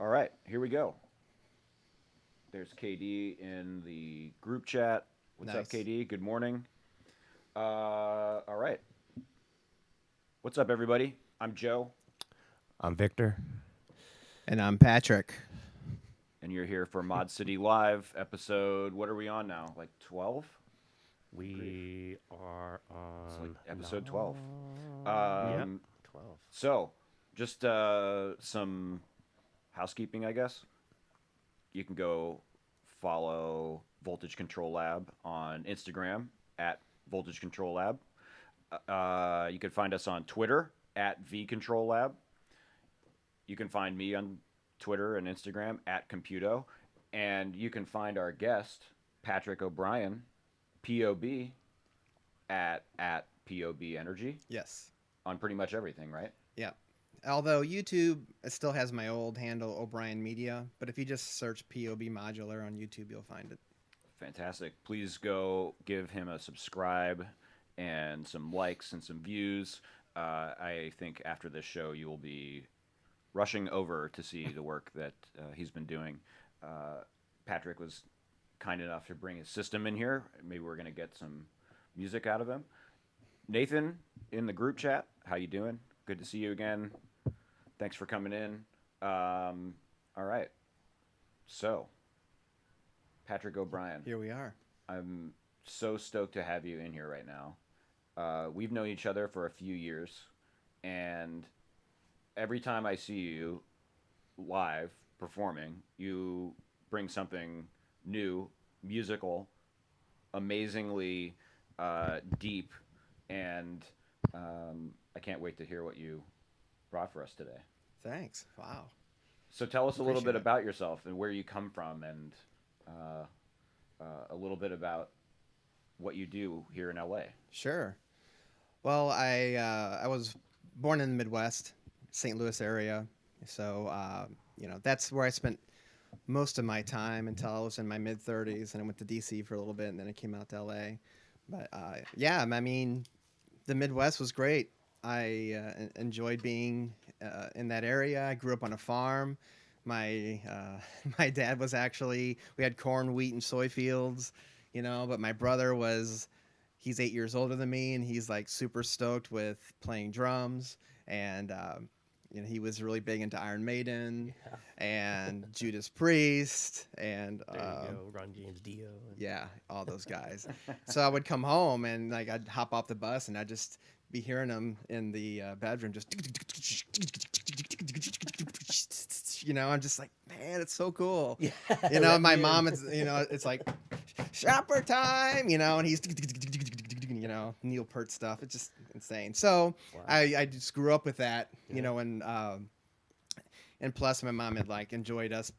All right, here we go. There's KD in the group chat. What's up, Nice. KD? Good morning. All right. What's up, everybody? I'm Joe, I'm Victor. And I'm Patrick. and you're here for Mod City Live episode. What are we on now? Like 12? Grief. We are It's like on episode 12. Yep, Um, 12. so, just some housekeeping, I guess. You can go follow Voltage Control Lab on Instagram at Voltage Control Lab. You can find us on Twitter at V Control Lab. You can find me on Twitter and Instagram at Computo. And you can find our guest, Patrick O'Brien, POB, at POB Energy Yes. on pretty much everything, right? Yeah. Although YouTube it still has my old handle O'Brien Media, but if you just search POB Modular on YouTube, you'll find it. Fantastic. Please go give him a subscribe and some likes and some views. I think after this show, you will be rushing over to see the work that he's been doing. Patrick was kind enough to bring his system in here. Maybe we're going to get some music out of him. Nathan in the group chat, how you doing? Good to see you again. Thanks for coming in. All right. So, Patrick O'Brien, Here we are. I'm so stoked to have you in here right now. We've known each other for a few years, and every time I see you live performing, you bring something new, musical, amazingly deep, and I can't wait to hear what you brought for us today. Thanks. Wow. So tell us a little bit Appreciate it. about yourself and where you come from, and uh, a little bit about what you do here in LA. Sure. Well, I was born in the Midwest, St. Louis area, so that's where I spent most of my time until I was in my mid 30s, and I went to DC for a little bit, and then I came out to LA. But yeah, I mean, the Midwest was great. I enjoyed being in that area. I grew up on a farm. My my dad was actually we had corn, wheat, and soy fields, But my brother was he's 8 years older than me, and he's like super stoked with playing drums. And he was really big into Iron Maiden Yeah, and Judas Priest and there you go. Ron James Dio. And yeah, all those guys. So I would come home and like I'd hop off the bus and I'd just be hearing them in the bedroom, just I'm just like, man, it's so cool. yeah, My let me mom, in. it's like shopper time, and he's Neil Peart stuff. It's just insane. So Wow. I just grew up with that, Yeah. and plus my mom had like enjoyed us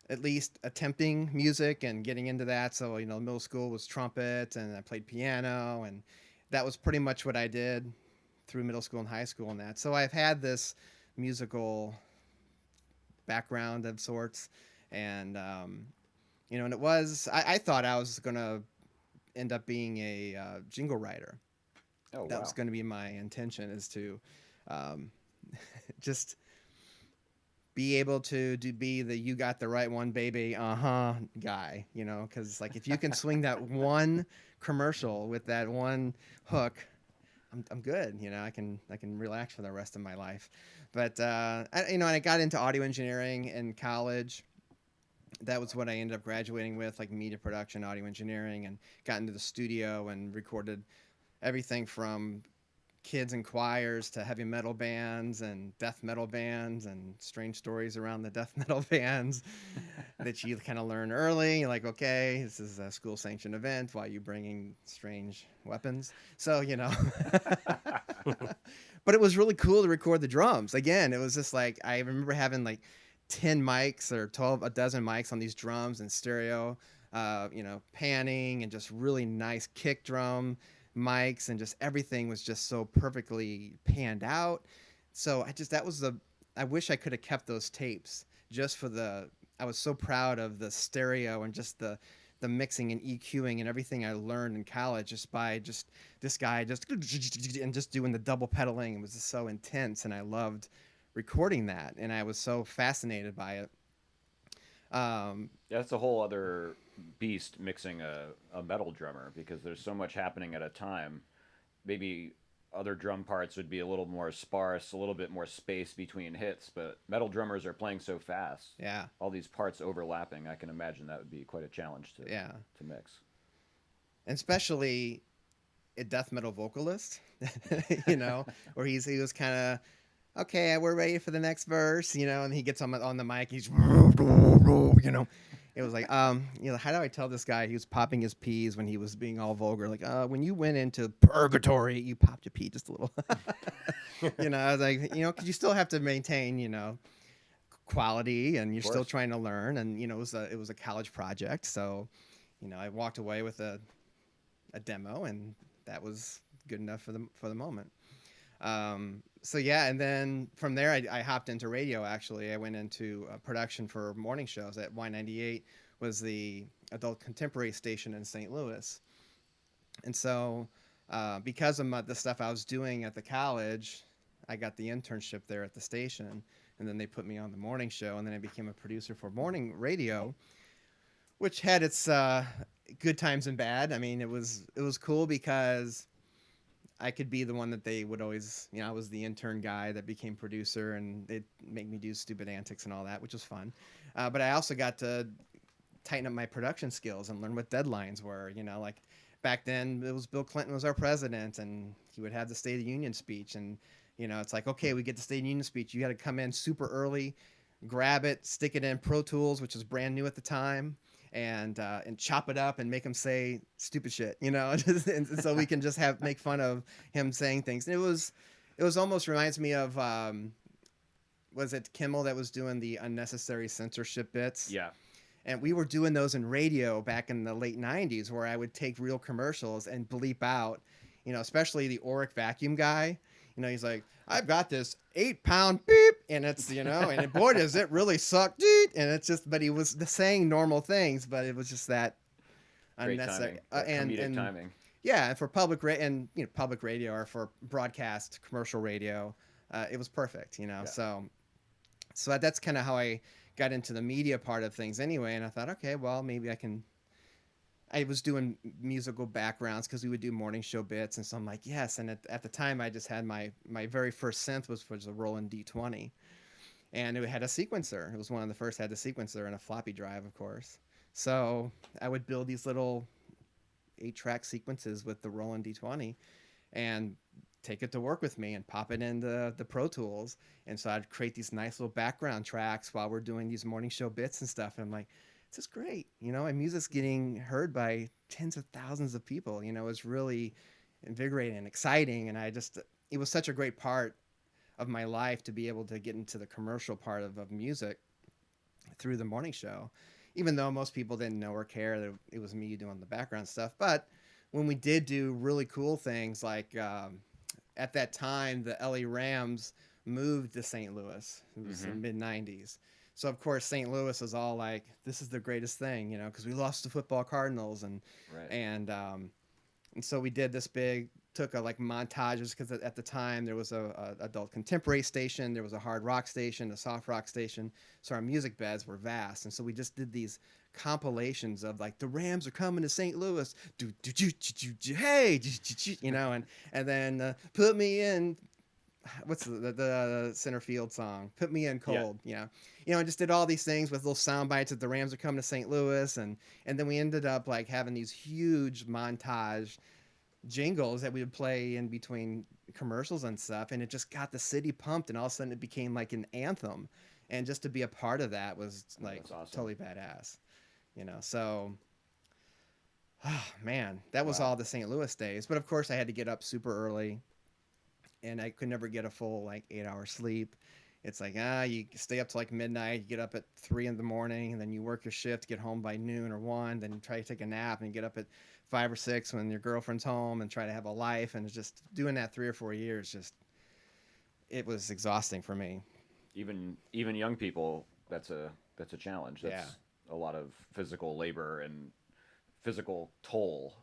at least attempting music and getting into that. So, middle school was trumpet and I played piano, and that was pretty much what I did through middle school and high school and that. So I've had this musical background of sorts. And, and I thought I was going to end up being a jingle writer. Oh That was wow! going to be my intention, is to um, just be able to be the "you got the right one, baby," guy, because like if you can swing that one commercial with that one hook, I'm good. I can relax for the rest of my life. But and I got into audio engineering in college. That was what I ended up graduating with, like media production, audio engineering, and got into the studio and recorded everything from kids and choirs to heavy metal bands and death metal bands and strange stories around the death metal bands that you kind of learn early. You're like, okay, this is a school sanctioned event. Why are you bringing strange weapons? So, but it was really cool to record the drums. Again, it was just like, I remember having like 10 mics or 12, a dozen mics on these drums in stereo, panning and just really nice kick drum mics, and just everything was just so perfectly panned out. So I wish I could have kept those tapes just for I was so proud of the stereo and just the mixing and EQing and everything I learned in college just by just this guy just and just doing the double pedaling. It was just so intense, and I loved recording that, and I was so fascinated by it. That's a whole other beast mixing a metal drummer because there's so much happening at a time. Maybe other drum parts would be a little more sparse, a little bit more space between hits, but metal drummers are playing so fast. Yeah, All these parts overlapping, I can imagine that would be quite a challenge yeah, to mix. and especially a death metal vocalist, you know, where he was kind of okay, we're ready for the next verse, you know, and he gets on the mic, he's, you know, it was like, you know, how do I tell this guy he was popping his peas when he was being all vulgar? Like, when you went into purgatory, you popped your pee just a little, you know. I was like, you know, because you still have to maintain, you know, quality, and Of you're still course. trying to learn, and you know, it was a college project, so, you know, I walked away with a demo, and that was good enough for the moment. So yeah, and then from there, I hopped into radio. Actually, I went into production for morning shows at Y98, was the adult contemporary station in St. Louis, and so because of the stuff I was doing at the college, I got the internship there at the station, and then they put me on the morning show, and then I became a producer for morning radio, which had its good times and bad. I mean, it was cool because I could be the one that they would always, you know, I was the intern guy that became producer, and they'd make me do stupid antics and all that, which was fun. But I also got to tighten up my production skills and learn what deadlines were. You know, like back then it was Bill Clinton was our president, and he would have the State of the Union speech, and you know, it's like, okay, we get the State of the Union speech. You got to come in super early, grab it, stick it in Pro Tools, which was brand new at the time, and chop it up and make him say stupid shit, you know, and so we can just have make fun of him saying things. And it was almost reminds me of was it Kimmel that was doing the unnecessary censorship bits? Yeah. And we were doing those in radio back in the late 90s, where I would take real commercials and bleep out, you know, especially the Oric vacuum guy. You know, he's like, I've got this 8-pound beep, and it's, you know, and boy, does it really suck, dude. And it's just, but he was saying normal things, but it was just that Great unnecessary. timing. Comedic timing. Yeah, and for and you know, public radio, or for broadcast commercial radio, it was perfect, you know. Yeah. So that's kind of how I got into the media part of things anyway. And I thought, okay, well, maybe I was doing musical backgrounds because we would do morning show bits. And so I'm like, yes. And at the time, I just had my very first synth was a Roland D20. And it had a sequencer. It was one of the first had a sequencer and a floppy drive, of course. So I would build these little 8-track sequences with the Roland D20 and take it to work with me and pop it into the Pro Tools. And so I'd create these nice little background tracks while we're doing these morning show bits and stuff. And I'm like, this is great. You know, my music's getting heard by tens of thousands of people. You know, it's really invigorating and exciting. And it was such a great part of my life to be able to get into the commercial part of music through the morning show, even though most people didn't know or care that it was me doing the background stuff. But when we did do really cool things, like at that time, the LA Rams moved to St. Louis. It was in the mid 90s. So, of course, St. Louis was all like, this is the greatest thing, you know, because we lost the football Cardinals. Right. And so we did this big, took a like montages, because at the time there was a adult contemporary station, there was a hard rock station, a soft rock station. So our music beds were vast. And so we just did these compilations of like, the Rams are coming to St. Louis, hey, you know, and then put me in, what's the center field song, put me in cold. Yeah. You know, and just did all these things with little sound bites that the Rams are coming to St. Louis. And then we ended up like having these huge montage jingles that we would play in between commercials and stuff, and it just got the city pumped, and all of a sudden it became like an anthem. And just to be a part of that was like awesome. totally badass, you know. So oh man, that was Wow. all the St. Louis days. But of course I had to get up super early, and I could never get a full like 8-hour sleep. It's like, you stay up to like midnight, you get up at 3 in the morning, and then you work your shift, get home by noon or 1, then you try to take a nap, and you get up at 5 or 6 when your girlfriend's home, and try to have a life. And it's just doing that 3 or 4 years, it was exhausting for me. Even young people, that's a challenge. That's a lot of physical labor and physical toll.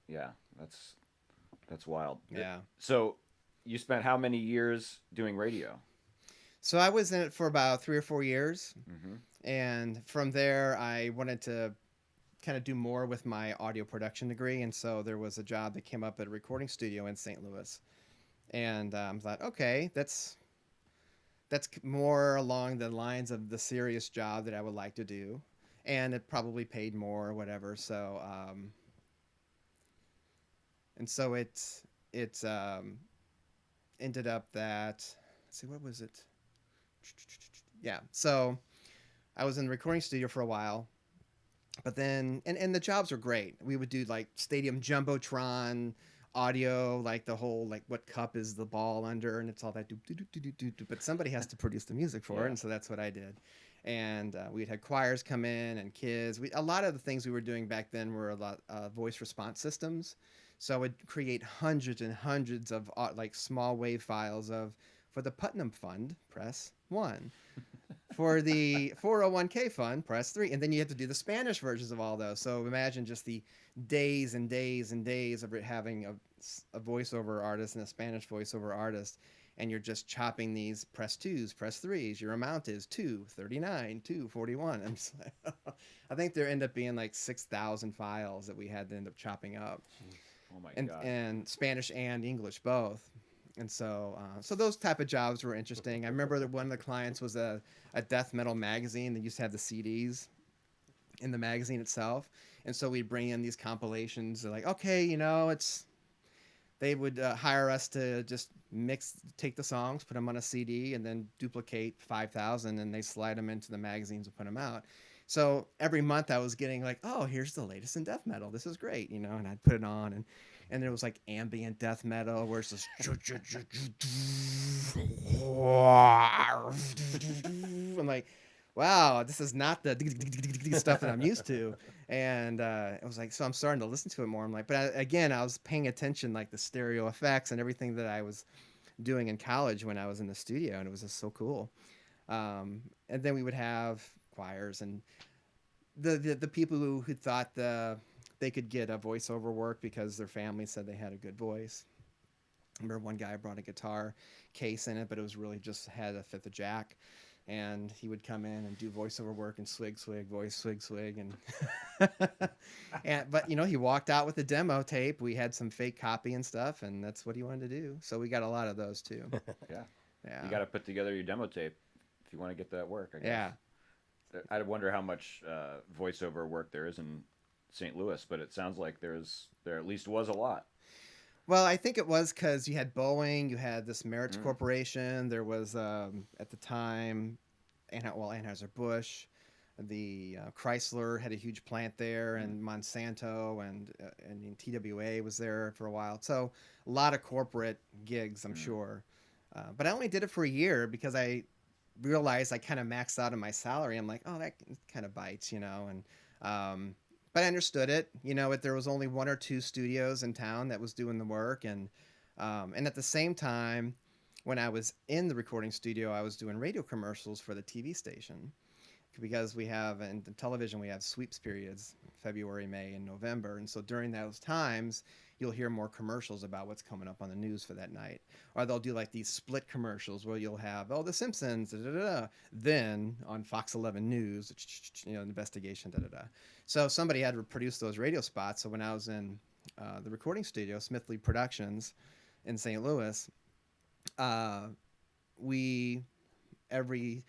Yeah, that's wild. Yeah. So you spent how many years doing radio? So I was in it for about 3 or 4 years, Mm-hmm. and from there I wanted to kind of do more with my audio production degree, and so there was a job that came up at a recording studio in St. Louis, and thought, okay, that's more along the lines of the serious job that I would like to do, and it probably paid more or whatever. So and so it ended up that, let's see, what was it? Yeah, so I was in the recording studio for a while, but then and the jobs were great. We would do like stadium jumbotron audio, like the whole like what cup is the ball under, and it's all that. But somebody has to produce the music for it, Yeah. and so that's what I did. And we'd had choirs come in and kids. A lot of the things we were doing back then were a lot voice response systems. So I would create hundreds and hundreds of like small wave files of for the Putnam Fund, press 1. For the 401k fund, press 3. And then you have to do the Spanish versions of all those. So imagine just the days and days and days of it having a voiceover artist and a Spanish voiceover artist. And you're just chopping these press 2s, press 3s. Your amount is 239, 241. I'm just like, I think there end up being like 6,000 files that we had to end up chopping up. Oh my and God. and Spanish and English both. And so, so those type of jobs were interesting. I remember that one of the clients was a death metal magazine that used to have the CDs in the magazine itself, and so we'd bring in these compilations. They're like, okay, it's they would hire us to just take the songs, put them on a CD, and then duplicate 5,000, and they slide them into the magazines and put them out. So every month I was getting like, oh, here's the latest in death metal. This is great, and I'd put it on, and there was like ambient death metal where it's just I'm like, wow, this is not the stuff that I'm used to. And it was like, so I'm starting to listen to it more. I'm like, but again, I was paying attention, like the stereo effects and everything that I was doing in college when I was in the studio, and it was just so cool. And then we would have choirs and the people who thought they could get a voiceover work because their family said they had a good voice. I remember one guy brought a guitar case in it, but it was really just had a fifth of jack. And he would come in and do voiceover work and swig, swig, voice, swig, swig, and but he walked out with a demo tape. We had some fake copy and stuff, and that's what he wanted to do. So we got a lot of those too. Yeah. Yeah, You got to put together your demo tape if you want to get that work, I guess. yeah. I wonder how much voiceover work there is in St. Louis, but it sounds like there at least was a lot. Well, I think it was because you had Boeing, you had this Meritz Mm. Corporation. There was at the time, Anheuser-Busch, the Chrysler had a huge plant there, and Monsanto and TWA was there for a while. So a lot of corporate gigs, I'm sure. But I only did it for a year because I realized I kind of maxed out on my salary. I'm like, oh, that kind of bites, and but I understood it. There was only one or two studios in town that was doing the work, and at the same time, when I was in the recording studio, I was doing radio commercials for the TV station because we have in television we have sweeps periods, February, May, and November, and so during those times you'll hear more commercials about what's coming up on the news for that night, or they'll do like these split commercials where you'll have The Simpsons, da, da, da, da. Then on Fox 11 News, investigation, da da da. So somebody had to produce those radio spots. So when I was in the recording studio, Smithley Productions in St. Louis, we every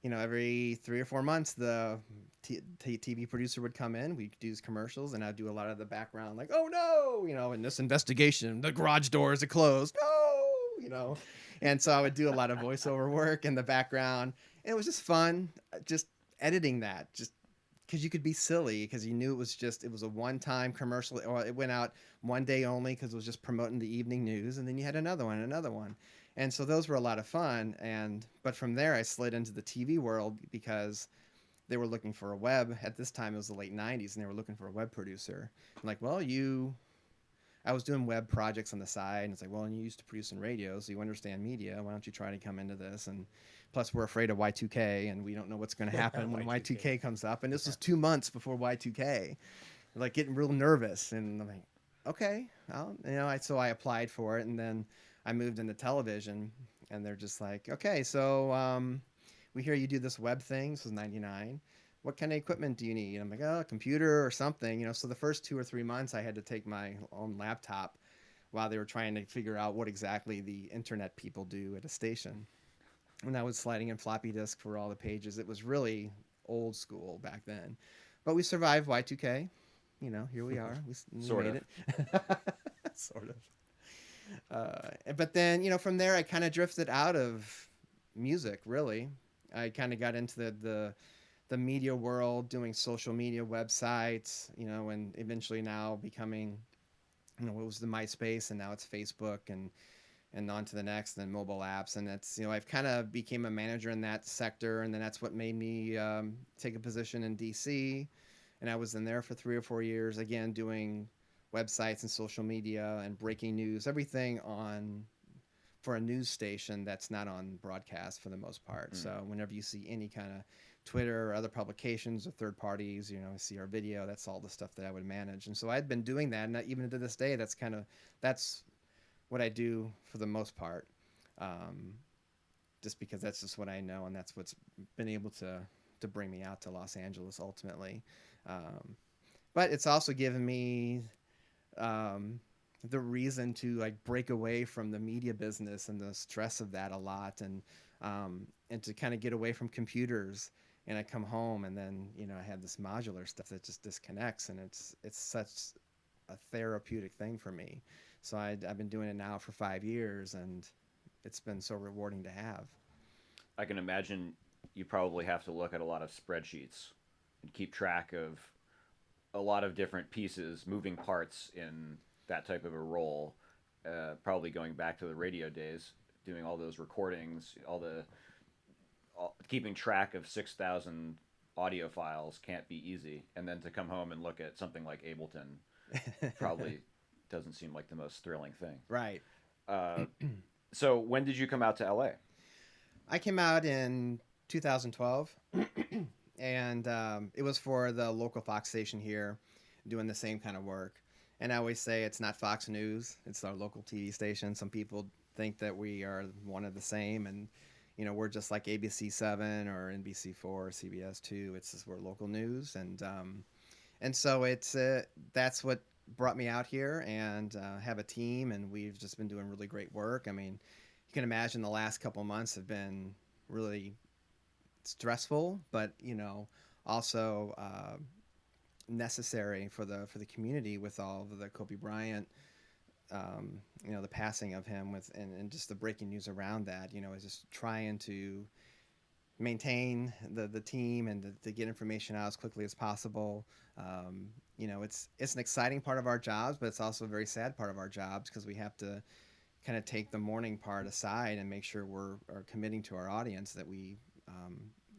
every 3 or 4 months, the TV producer would come in. We'd do commercials, and I'd do a lot of the background, like, oh no, in this investigation, the garage doors are closed. No. And so I would do a lot of voiceover work in the background. And it was just fun, just editing that, just because you could be silly because you knew it was a one-time commercial, or it went out one day only because it was just promoting the evening news, and then you had another one. And so those were a lot of fun. But from there, I slid into the TV world because they were looking for a web. At this time, it was the late 90s, and they were looking for a web producer. I'm like, well, I was doing web projects on the side, and it's like, well, you used to produce in radio, so you understand media. Why don't you try to come into this? And plus, we're afraid of Y2K, and we don't know what's going to happen when Y2K comes up. And this was 2 months before Y2K. Like, getting real nervous. And I'm like, okay, so I applied for it, and then I moved into television, and they're just like, okay, so we hear you do this web thing. This was '99. What kind of equipment do you need? And I'm like, oh, a computer or something, you know. So the first 2 or 3 months, I had to take my own laptop while they were trying to figure out what exactly the internet people do at a station. And I was sliding in floppy disk for all the pages. It was really old school back then, but we survived Y2K. You know, here we are. We Sort made of. it, sort of. But then, you know, from there, I kind of drifted out of music. Really, I kind of got into the media world, doing social media websites. You know, and eventually now becoming, you know, it was the MySpace, and now it's Facebook, and on to the next, and then mobile apps, and that's, you know, I've kind of became a manager in that sector, and then that's what made me take a position in DC, and I was in there for 3 or 4 years, again doing websites and social media and breaking news, everything on for a news station that's not on broadcast for the most part. Mm. So whenever you see any kind of Twitter or other publications or third parties, you know, see our video, that's all the stuff that I would manage. And so I'd been doing that, and even to this day, that's what I do for the most part, um, just because that's just what I know, and that's what's been able to bring me out to Los Angeles ultimately. Um, but it's also given me um, the reason to like break away from the media business and the stress of that a lot, and to kind of get away from computers. And I come home, and then, you know, I have this modular stuff that just disconnects, and it's such a therapeutic thing for me. So I've been doing it now for 5 years, and it's been so rewarding to have. I can imagine you probably have to look at a lot of spreadsheets and keep track of a lot of different pieces, moving parts in that type of a role. Probably going back to the radio days, doing all those recordings, keeping track of 6,000 audio files can't be easy. And then to come home and look at something like Ableton probably doesn't seem like the most thrilling thing. Right. Uh, so when did you come out to LA? I came out in 2012, and it was for the local Fox station here, doing the same kind of work. And I always say it's not Fox News; it's our local TV station. Some people think that we are one of the same, and you know, we're just like ABC 7 or NBC 4 or CBS 2. It's just we're local news, and so it's that's what brought me out here, and have a team, and we've just been doing really great work. I mean, you can imagine the last couple months have been really stressful, but you know, also necessary for the community with all of the Kobe Bryant, you know, the passing of him with, and just the breaking news around that. You know, is just trying to maintain the team, and to get information out as quickly as possible. You know, it's an exciting part of our jobs, but it's also a very sad part of our jobs, because we have to kind of take the morning part aside and make sure we're are committing to our audience, that we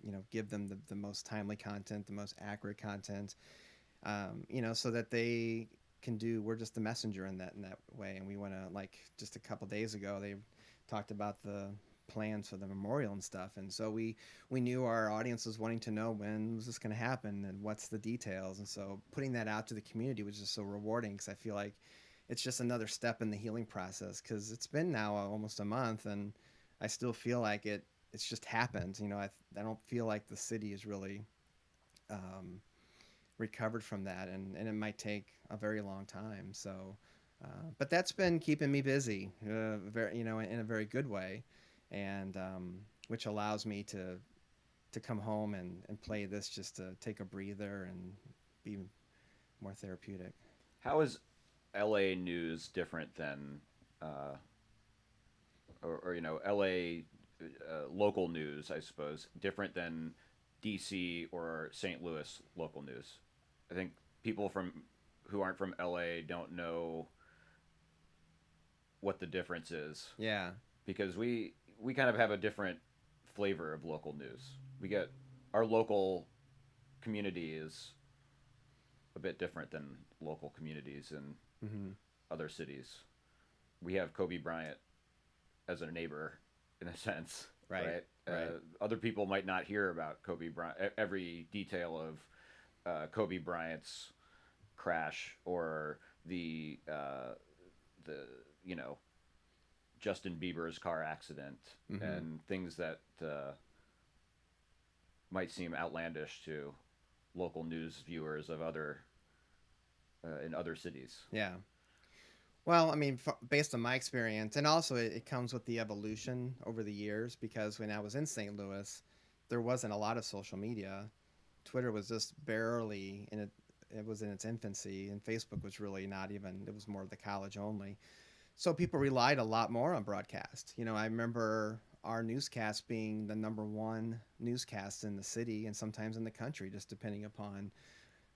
you know, give them the most timely content, the most accurate content, you know, so that they can do. We're just the messenger in that way, and we want to, like, just a couple days ago they talked about the plans for the memorial and stuff, and so we knew our audience was wanting to know when was this going to happen and what's the details, and so putting that out to the community was just so rewarding, because I feel like it's just another step in the healing process, because it's been now almost a month, and I still feel like it's just happened. You know, I don't feel like the city is really um, recovered from that, and it might take a very long time. So, but that's been keeping me busy, very, you know, in a very good way, and which allows me to come home and play this, just to take a breather and be more therapeutic. How is LA news different than, or you know, LA local news, I suppose, different than DC or St. Louis local news? I think people from who aren't from LA don't know what the difference is, Yeah. because we kind of have a different flavor of local news. We get our local community is a bit different than local communities in Hmm. other cities. We have Kobe Bryant as a neighbor, in a sense, Right. right? Right. Other people might not hear about Kobe Bryant, every detail of Kobe Bryant's crash, or the you know, Justin Bieber's car accident and things that might seem outlandish to local news viewers of other in other cities. Yeah. Well, I mean, based on my experience, and also it comes with the evolution over the years because when I was in St. Louis, there wasn't a lot of social media. Twitter was just barely in it. It was in its infancy, and Facebook was really not even. It was more of the college only. So people relied a lot more on broadcast. I remember our newscast being the number one newscast in the city and sometimes in the country, just depending upon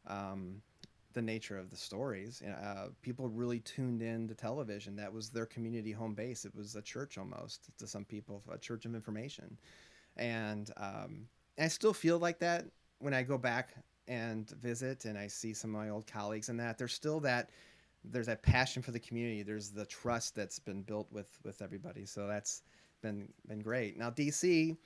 um, the nature of the stories. People really tuned in to television. That was their community home base. It was a church almost to some people, a church of information. And I still feel like that when I go back and visit and I see some of my old colleagues and that there's still there's that passion for the community. There's the trust that's been built with everybody. So that's been great. Now DC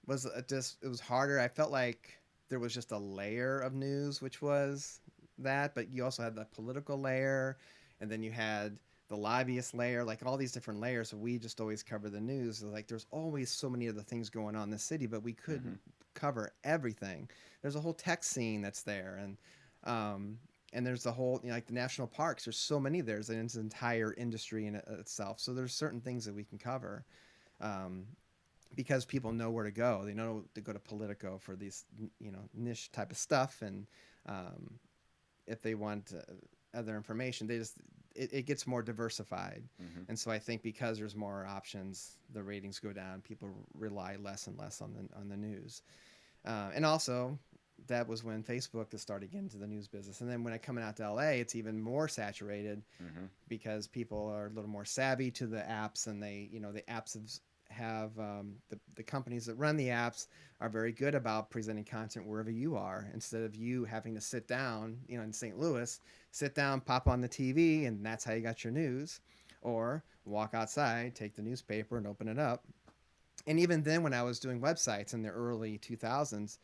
was just it was harder. I felt like there was just a layer of news, which was that, but you also had the political layer, and then you had the lobbyist layer, like all these different layers. So we just always cover the news. Like there's always so many other things going on in the city, but we couldn't cover everything. There's a whole tech scene that's there, and there's the whole like the national parks. There's so many there. There's an entire industry in itself. So there's certain things that we can cover. Um, because people know where to go. They know to go to Politico for these, niche type of stuff, and um, if they want other information, it gets more diversified. And so I think because there's more options, the ratings go down. People rely less and less on the news, and also that was when Facebook started getting into the news business. And then when I coming out to LA, it's even more saturated because people are a little more savvy to the apps, and the apps have the companies that run the apps are very good about presenting content wherever you are, instead of you having to sit down, in St. Louis, sit down, pop on the TV, and that's how you got your news, or walk outside, take the newspaper and open it up. And even then, when I was doing websites in the early 2000s,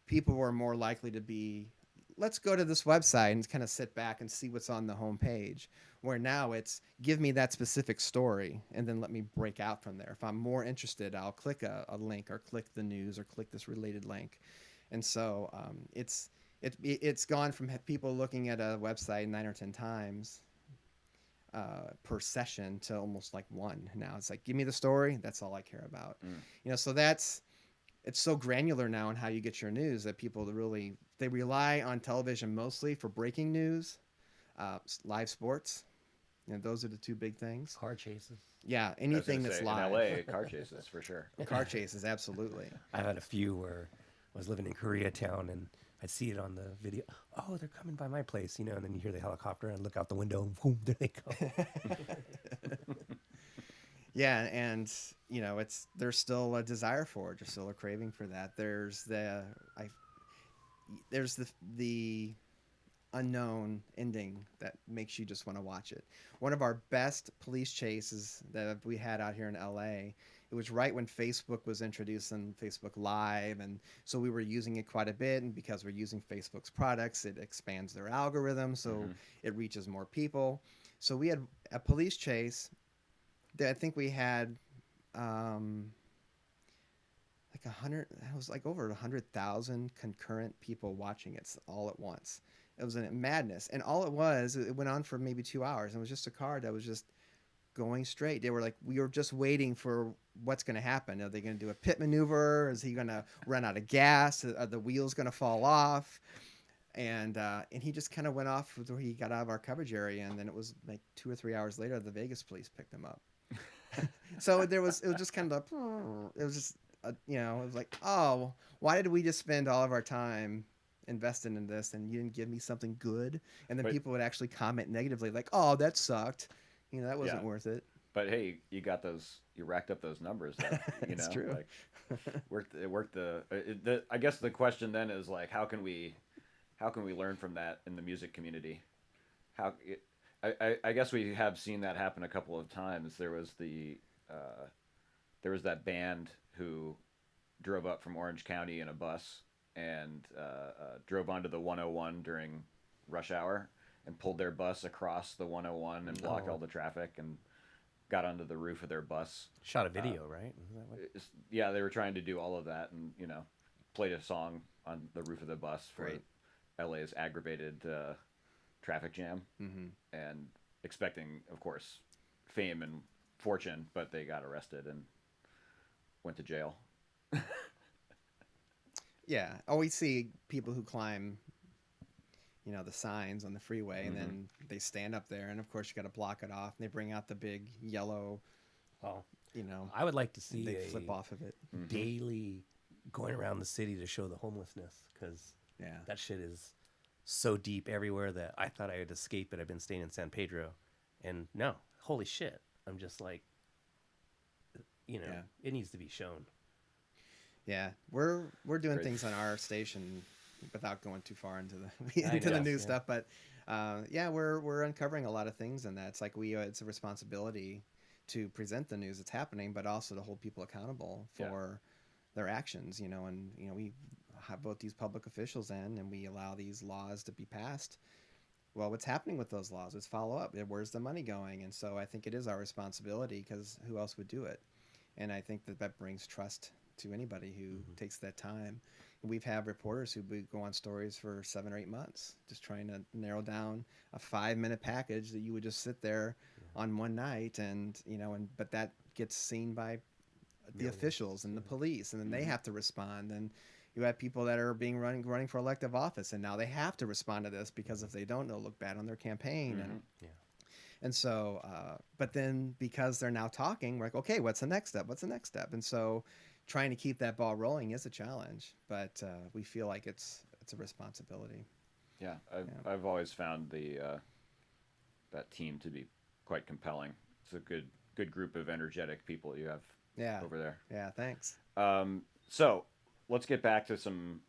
people were more likely to be, let's go to this website and kind of sit back and see what's on the homepage. Where now it's give me that specific story and then let me break out from there. If I'm more interested, I'll click a link or click the news or click this related link. And so it's gone from people looking at a website 9 or 10 times per session to almost like one. Now it's like, give me the story. That's all I care about. So it's so granular now in how you get your news that people they rely on television mostly for breaking news, live sports. Those are the two big things. Car chases. Yeah, anything that's live. In LA, car chases for sure. Car chases, absolutely. I've had a few where I was living in Koreatown and I'd see it on the video. Oh, they're coming by my place, and then you hear the helicopter and look out the window and boom, there they go. Yeah, and there's still a desire for it. There's still a craving for that. There's the unknown ending that makes you just want to watch it. One of our best police chases that we had out here in LA, it was right when Facebook was introduced on Facebook Live, and so we were using it quite a bit, and because we're using Facebook's products, it expands their algorithm, so it reaches more people. So we had a police chase that I think we had like 100, it was like over 100,000 concurrent people watching it all at once. It was a madness. And all it went on for maybe 2 hours. And it was just a car that was just going straight. They were like, we were just waiting for what's going to happen. Are they going to do a pit maneuver? Is he going to run out of gas? Are the wheels going to fall off? And he just kind of went off where he got out of our coverage area. And then it was like 2 or 3 hours later, the Vegas police picked him up. So it was just kind of, it was just, it was like, oh, why did we just spend all of our time investing in this and you didn't give me something good? And then people would actually comment negatively like, oh, that sucked, that wasn't worth it. But hey, you racked up those numbers that, It's true. Like it worked I guess the question then is like, how can we learn from that in the music community? I guess we have seen that happen a couple of times. There was that band who drove up from Orange County in a bus and drove onto the 101 during rush hour and pulled their bus across the 101 and blocked all the traffic. And got onto the roof of their bus. Shot a video, right? Isn't that what? Yeah, they were trying to do all of that, and played a song on the roof of the bus for Great. LA's aggravated traffic jam, Mm-hmm. and expecting, of course, fame and fortune, but they got arrested and went to jail. Yeah. Always see people who climb, the signs on the freeway, and Mm-hmm. then they stand up there, and of course you got to block it off. And they bring out the big yellow, Well, you know, I would like to and see they a flip off of it. Mm-hmm. daily going around the city to show the homelessness, because Yeah. that shit is so deep everywhere that I thought I would escape it. I've been staying in San Pedro, and no, holy shit, I'm just like, Yeah. it needs to be shown. Yeah, we're doing Great. things on our station without going too far into the I into the know, new yeah. stuff, but yeah, we're uncovering a lot of things, and that's like it's a responsibility to present the news that's happening, but also to hold people accountable Yeah. for their actions. And we have both these public officials in, and we allow these laws to be passed. Well, what's happening with those laws? Let's follow up. Where's the money going? And so I think it is our responsibility, because who else would do it? And I think that brings trust to anybody who takes that time. We've had reporters who would go on stories for 7 or 8 months, just trying to narrow down a 5-minute package that you would just sit there on one night, and but that gets seen by the Millions, officials and the police, and then they Mhm. have to respond. And you have people that are running for elective office, and now they have to respond to this, because if they don't, they'll look bad on their campaign. Mhm. Yeah. And so, but then because they're now talking, we're like, okay, what's the next step? What's the next step? And so, trying to keep that ball rolling is a challenge, but we feel like it's a responsibility. Yeah, I've Yeah. I've always found the that team to be quite compelling. It's a good group of energetic people you have Yeah, over there. yeah. Thanks. So let's get back to some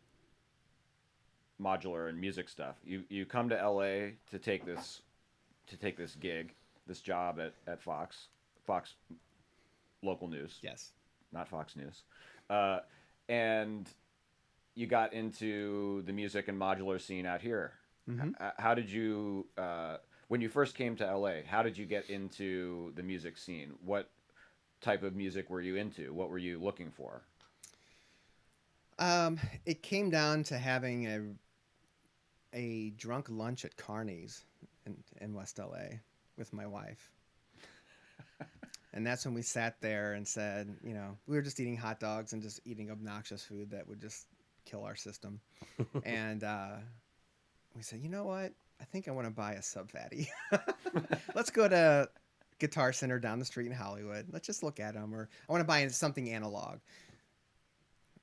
modular and music stuff. You come to LA to take this gig, this job at Fox local news, Yes. not Fox News, uh, and you got into the music and modular scene out here. Mm-hmm. How did you, when you first came to LA, how did you get into the music scene? What type of music were you into? What were you looking for? It came down to having a drunk lunch at Carney's in West LA with my wife. And that's when we sat there and said, we were just eating hot dogs and just eating obnoxious food that would just kill our system. And we said, you know what? I think I want to buy a Sub Fatty. Let's go to Guitar Center down the street in Hollywood. Let's just look at them. Or I want to buy something analog.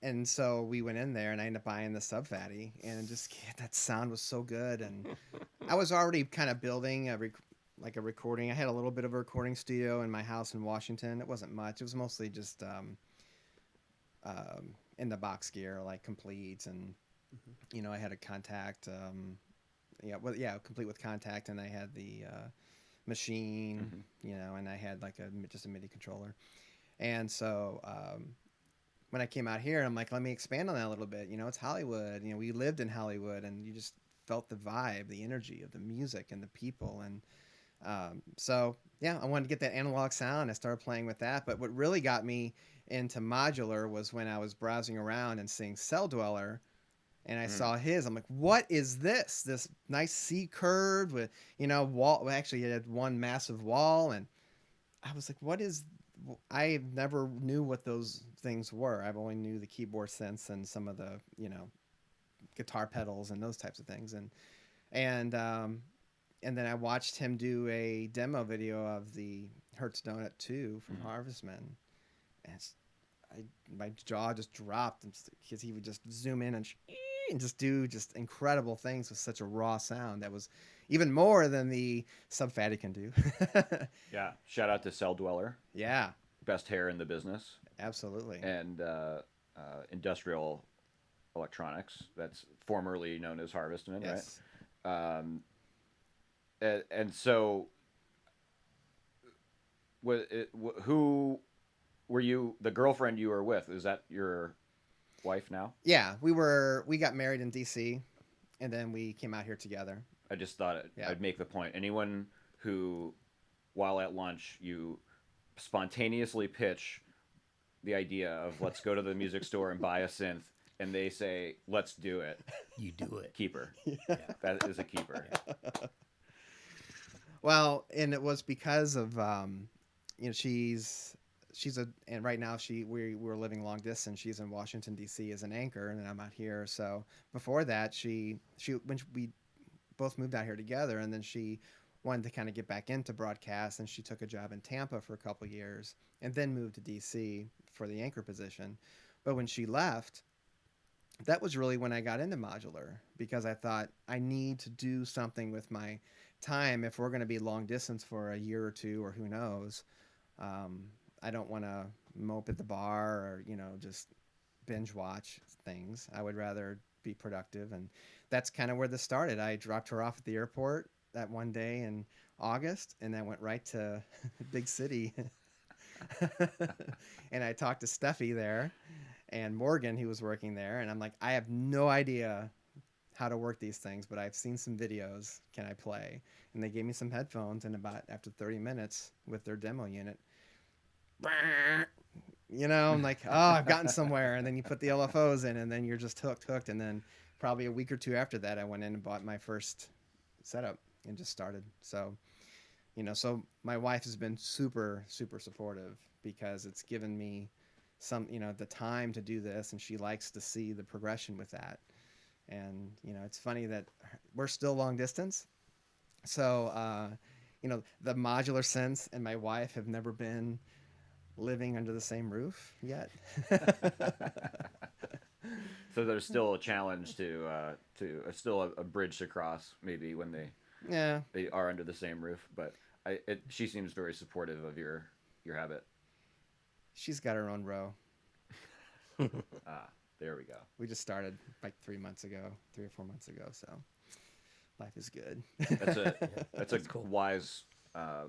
And so we went in there, and I ended up buying the Sub Fatty, and just that sound was so good. And I was already kind of building a recording. I had a little bit of a recording studio in my house in Washington. It wasn't much. It was mostly just in the box gear, like complete, and I had a contact. Complete with contact, and I had the machine, and I had like just a MIDI controller. And so when I came out here, I'm like, let me expand on that a little bit. It's Hollywood. We lived in Hollywood, and you just felt the vibe, the energy of the music and the people. And so, yeah, I wanted to get that analog sound. I started playing with that. But what really got me into modular was when I was browsing around and seeing Cell Dweller, and I saw his. I'm like, what is this? This nice C curve with, wall. Well, actually, it had one massive wall. And I was like, what is. I never knew what those things were. I've only knew the keyboard synths and some of the, guitar pedals and those types of things. And then I watched him do a demo video of the Hertz Donut 2 from Harvestman. And my jaw just dropped because he would just zoom in and just do just incredible things with such a raw sound that was even more than the Sub Fatty can do. Yeah, shout out to Cell Dweller, Yeah, best hair in the business, absolutely. and Industrial Electronics, that's formerly known as Harvestman, Yes. right? And so, who were you? The girlfriend you were with, is that your wife now? Yeah, we got married in DC, and then we came out here together. I just thought Yeah. I'd make the point. Anyone who, while at lunch, you spontaneously pitch the idea of let's go to the music store and buy a synth, and they say let's do it, You do it. keeper. Yeah. That is a keeper. Well, and it was because of she's a and right now we're living long distance. She's in Washington D.C. as an anchor, and I'm out here. So before that, she when we both moved out here together, and then she wanted to kind of get back into broadcast, and she took a job in Tampa for a couple years, and then moved to D.C. for the anchor position. But when she left, that was really when I got into modular because I thought I need to do something with my time if we're going to be long distance for a year or two or who knows. Um, I don't want to mope at the bar or just binge watch things. I would rather be productive, and that's kind of where this started. I dropped her off at the airport that one day in August, and then went right to big city. And I talked to Steffi there and Morgan, who was working there, and I'm like, I have no idea how to work these things, but I've seen some videos. Can I play? And they gave me some headphones, and about after 30 minutes with their demo unit, I'm like, oh, I've gotten somewhere. And then you put the LFOs in, and then you're just hooked. And then probably a week or two after that, I went in and bought my first setup and just started. So, so my wife has been super, super supportive because it's given me the time to do this, and she likes to see the progression with that. And, it's funny that we're still long distance. So, the modular sense and my wife have never been living under the same roof yet. So there's still a challenge still a bridge to cross maybe when Yeah. they are under the same roof. But she seems very supportive of your habit. She's got her own row. Ah, there we go. We just started like 3 or 4 months ago. So life is good. That's a that's a That's cool. wise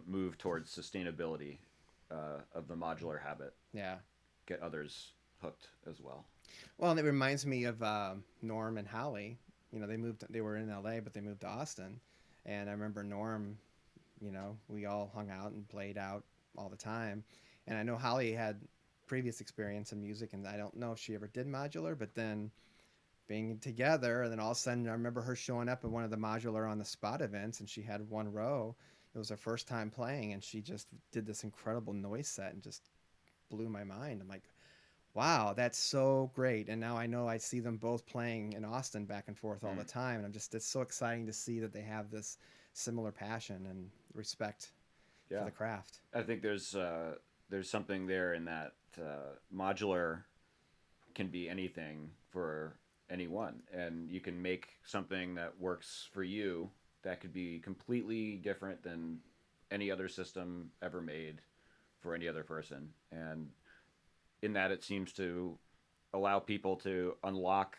move towards sustainability of the modular habit. Yeah. Get others hooked as well. Well, and it reminds me of Norm and Holly. They were in LA, but they moved to Austin. And I remember Norm, we all hung out and played out all the time. And I know Holly had previous experience in music, and I don't know if she ever did modular, but then being together, and then all of a sudden I remember her showing up at one of the modular on the spot events, and she had one row. It was her first time playing, and she just did this incredible noise set and just blew my mind. I'm like, wow, that's so great. And now I know I see them both playing in Austin back and forth all the time. And it's so exciting to see that they have this similar passion and respect for Yeah, the craft. I think there's something there in that modular can be anything for anyone, and you can make something that works for you that could be completely different than any other system ever made for any other person. And in that, it seems to allow people to unlock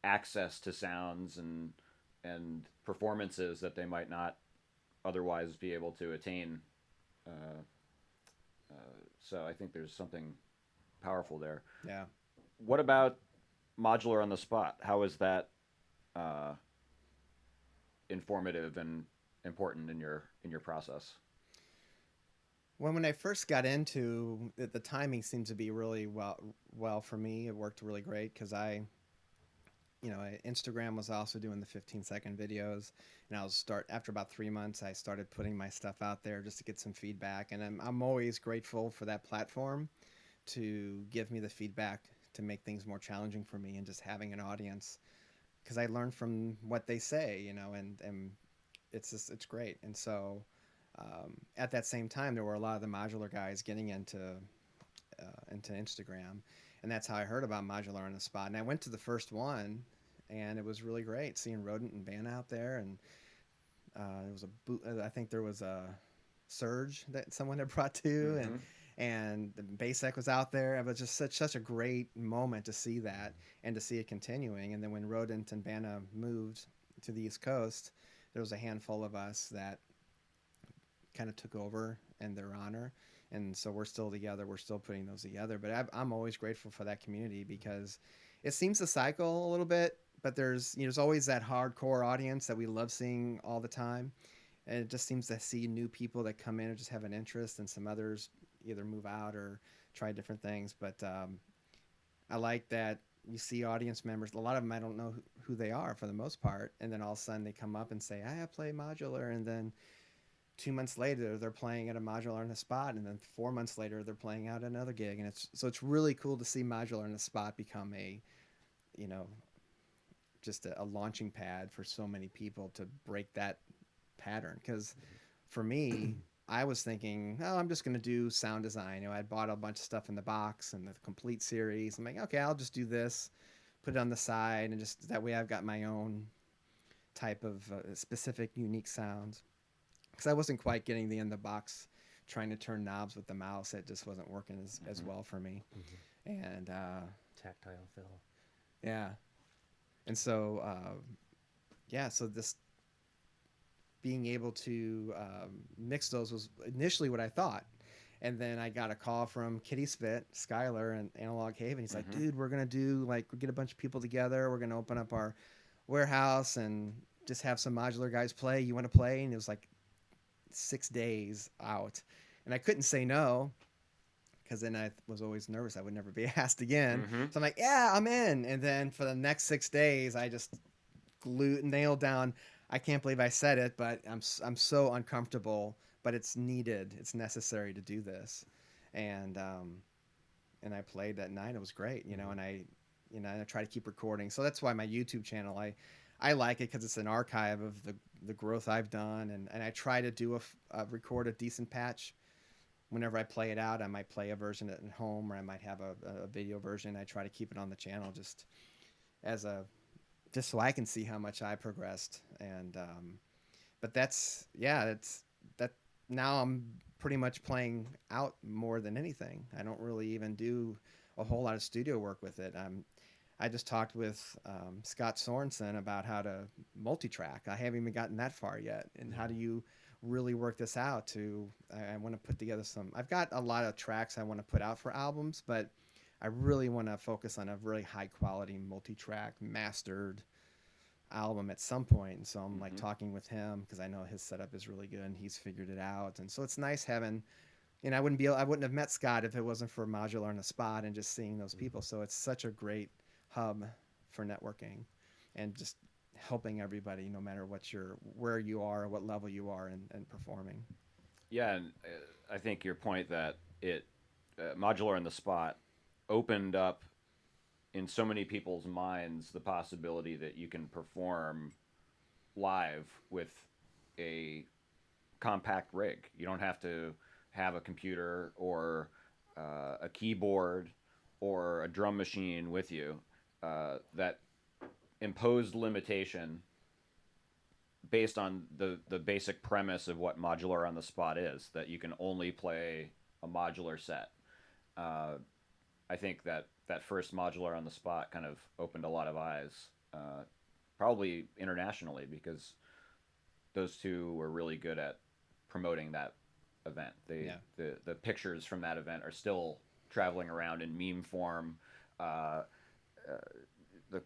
access to sounds and performances that they might not otherwise be able to attain. Uh, so I think there's something powerful there. Yeah. What about modular on the spot? How is that uh, informative and important in your process? When I first got into it, the timing seemed to be really well for me. It worked really great because Instagram was also doing the 15-second videos, and after about 3 months, I started putting my stuff out there just to get some feedback. And I'm always grateful for that platform to give me the feedback to make things more challenging for me, and just having an audience because I learn from what they say, and it's great. And so at that same time, there were a lot of the modular guys getting into Instagram, and that's how I heard about modular on the spot. And I went to the first one, and it was really great seeing Rodent and Van out there, and there was I think there was a Surge that someone had brought to, Mm-hmm. and the Basek was out there. It was just such a great moment to see that and to see it continuing. And then when Rodent and Vanna moved to the East Coast, there was a handful of us that kind of took over in their honor, and so we're still together. We're still putting those together. But I'm always grateful for that community because it seems to cycle a little bit, but there's always that hardcore audience that we love seeing all the time, and it just seems to see new people that come in and just have an interest, and some others either move out or try different things. But I like that you see audience members. A lot of them I don't know who they are for the most part, and then all of a sudden they come up and say, "I play modular," and then 2 months later they're playing at a modular in a spot, and then 4 months later they're playing out another gig, and it's really cool to see modular in a spot become a you know just a launching pad for so many people to break that pattern. Because for me, I was thinking, oh, I'm just going to do sound design. I bought a bunch of stuff in the box and the complete series. I'm like, okay, I'll just do this, put it on the side, and just that way I've got my own type of specific, unique sounds. Because I wasn't quite getting the in the box, trying to turn knobs with the mouse. It just wasn't working as well for me. And Tactile fill. yeah, and so yeah, so this being able to mix those was initially what I thought. And then I got a call from Kitty Spit, Skylar, and Analog Haven. He's like, dude, we're going to do, like, we get a bunch of people together. We're going to open up our warehouse and just have some modular guys play. You want to play? And it was like 6 days out. And I couldn't say no because then I was always nervous I would never be asked again. So I'm like, yeah, I'm in. And then for the next 6 days, I just nailed down. I can't believe I said it, but I'm so uncomfortable, but it's needed. It's necessary to do this. And I played that night. It was great, and I try to keep recording. So that's why my YouTube channel, I like it because it's an archive of the growth I've done, and I try to do record a decent patch. Whenever I play it out, I might play a version at home, or I might have a video version. I try to keep it on the channel just as just so I can see how much I progressed. And but that's that. Now I'm pretty much playing out more than anything. I don't really even do a whole lot of studio work with it. I just talked with Scott Sorensen about how to multi-track. I haven't even gotten that far yet. And how do you really work this out? I want to put together I've got a lot of tracks I want to put out for albums, but I really want to focus on a really high quality multi-track mastered album at some point. And so I'm like talking with him because I know his setup is really good and he's figured it out. And so it's nice having, I wouldn't have met Scott if it wasn't for Modular in a Spot and just seeing those people. So it's such a great hub for networking and just helping everybody, no matter where you are, what level you are, and performing. Yeah, and I think your point that it Modular in the Spot opened up in so many people's minds the possibility that you can perform live with a compact rig. You don't have to have a computer or a keyboard or a drum machine with you. That imposed limitation based on the basic premise of what Modular on the Spot is, that you can only play a modular set. I think that first Modular on the Spot kind of opened a lot of eyes, probably internationally, because those two were really good at promoting that event. The pictures from that event are still traveling around in meme form. Uh,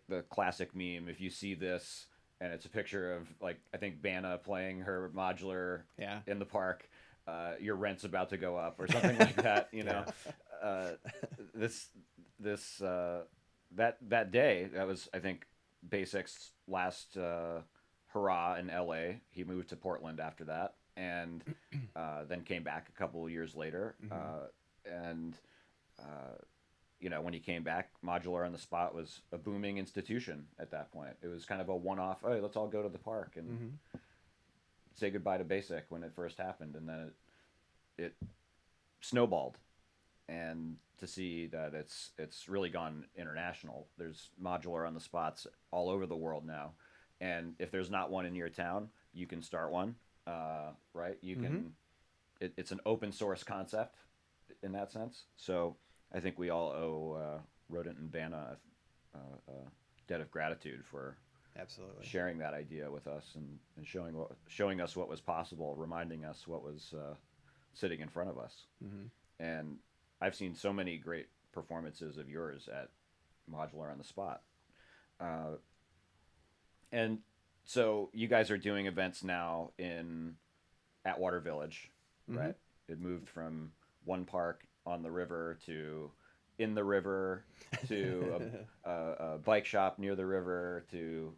the classic meme, if you see this and it's a picture of, like, I think Banna playing her modular in the park, your rent's about to go up or something like that. This that day, that was, I think, Basic's last hurrah in LA. He moved to Portland after that, and then came back a couple of years later. And when he came back, Modular on the Spot was a booming institution at that point. It was kind of a one-off. Hey, let's all go to the park and say goodbye to Basic when it first happened, and then it snowballed. And to see that it's really gone international. There's Modular on the Spots all over the world now, and if there's not one in your town, you can start one. Right? You can. It's an open source concept in that sense. So I think we all owe Rodent and Banna a debt of gratitude for Absolutely sharing that idea with us and showing us what was possible, reminding us what was sitting in front of us. And I've seen so many great performances of yours at Modular on the Spot. And so you guys are doing events now in Atwater Village, Mm-hmm. right? It moved from one park on the river to in the river to a bike shop near the river to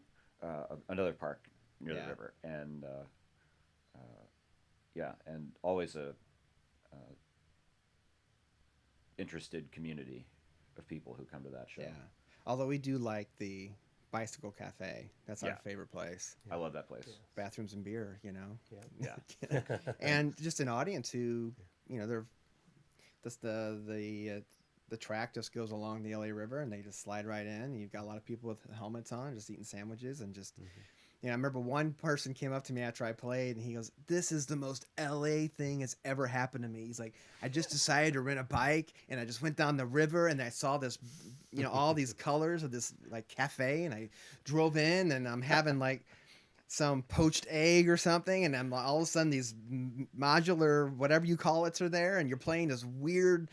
another park near the Yeah. river, and yeah, and always a interested community of people who come to that show. Yeah. Although we do like the Bicycle Cafe. That's our Yeah. favorite place. I love that place. Yes. Bathrooms and beer, you know. Yeah. Yeah. And just an audience who, you know, they're just the track just goes along the LA River and they just slide right in. And you've got a lot of people with helmets on, just eating sandwiches and just. You know, I remember one person came up to me after I played, and he goes, "This is the most LA thing that's ever happened to me." He's like, "I just decided to rent a bike, and I just went down the river, and I saw this, you know, all these colors of this like cafe, and I drove in, and I'm having like some poached egg or something, and I'm all of a sudden these modular whatever you call it are there, and you're playing this weird."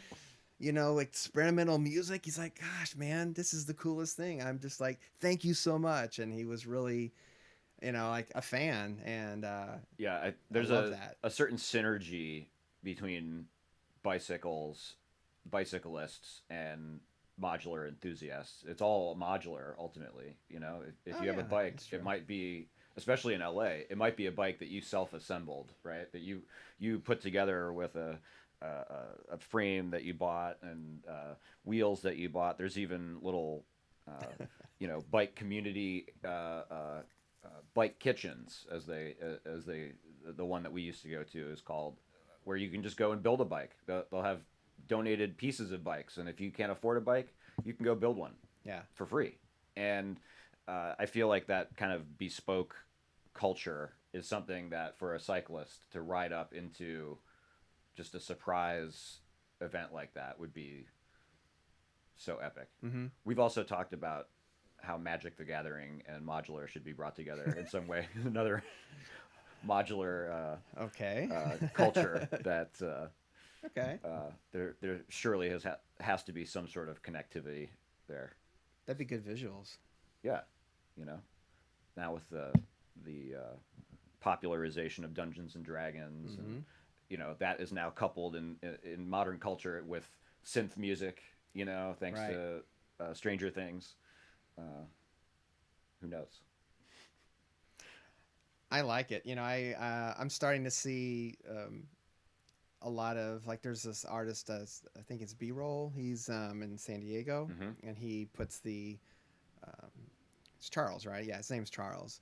You know, experimental music. He's like, "Gosh, man, this is the coolest thing." I'm just like, "Thank you so much." And he was really, you know, like a fan, and Yeah, I there's love that. a certain synergy between bicyclists, and modular enthusiasts. It's all modular ultimately. You know, if Oh you have a yeah, bike, that's true. it might be, especially in LA, it might be a bike that you self-assembled, right? That you put together with a frame that you bought and wheels that you bought. There's even little, bike community bike kitchens, as they the one that we used to go to is called, where you can just go and build a bike. They'll have donated pieces of bikes, and if you can't afford a bike, you can go build one Yeah. for free. And I feel like that kind of bespoke culture is something that for a cyclist to ride up into just a surprise event like that would be so epic. Mm-hmm. We've also talked about how Magic the Gathering and Modular should be brought together in some way. Another modular Okay. culture that Okay. there surely has to be some sort of connectivity there. That'd be good visuals. Yeah, you know, now with the popularization of Dungeons and Dragons, Mm-hmm. and that is now coupled in modern culture with synth music. Thanks Right. to Stranger Things. Who knows? I like it. You know, I'm starting to see a lot of like. There's this artist. I think it's B-roll. He's in San Diego, Hmm. and he puts the. Um, it's Charles, right? Yeah, his name's Charles,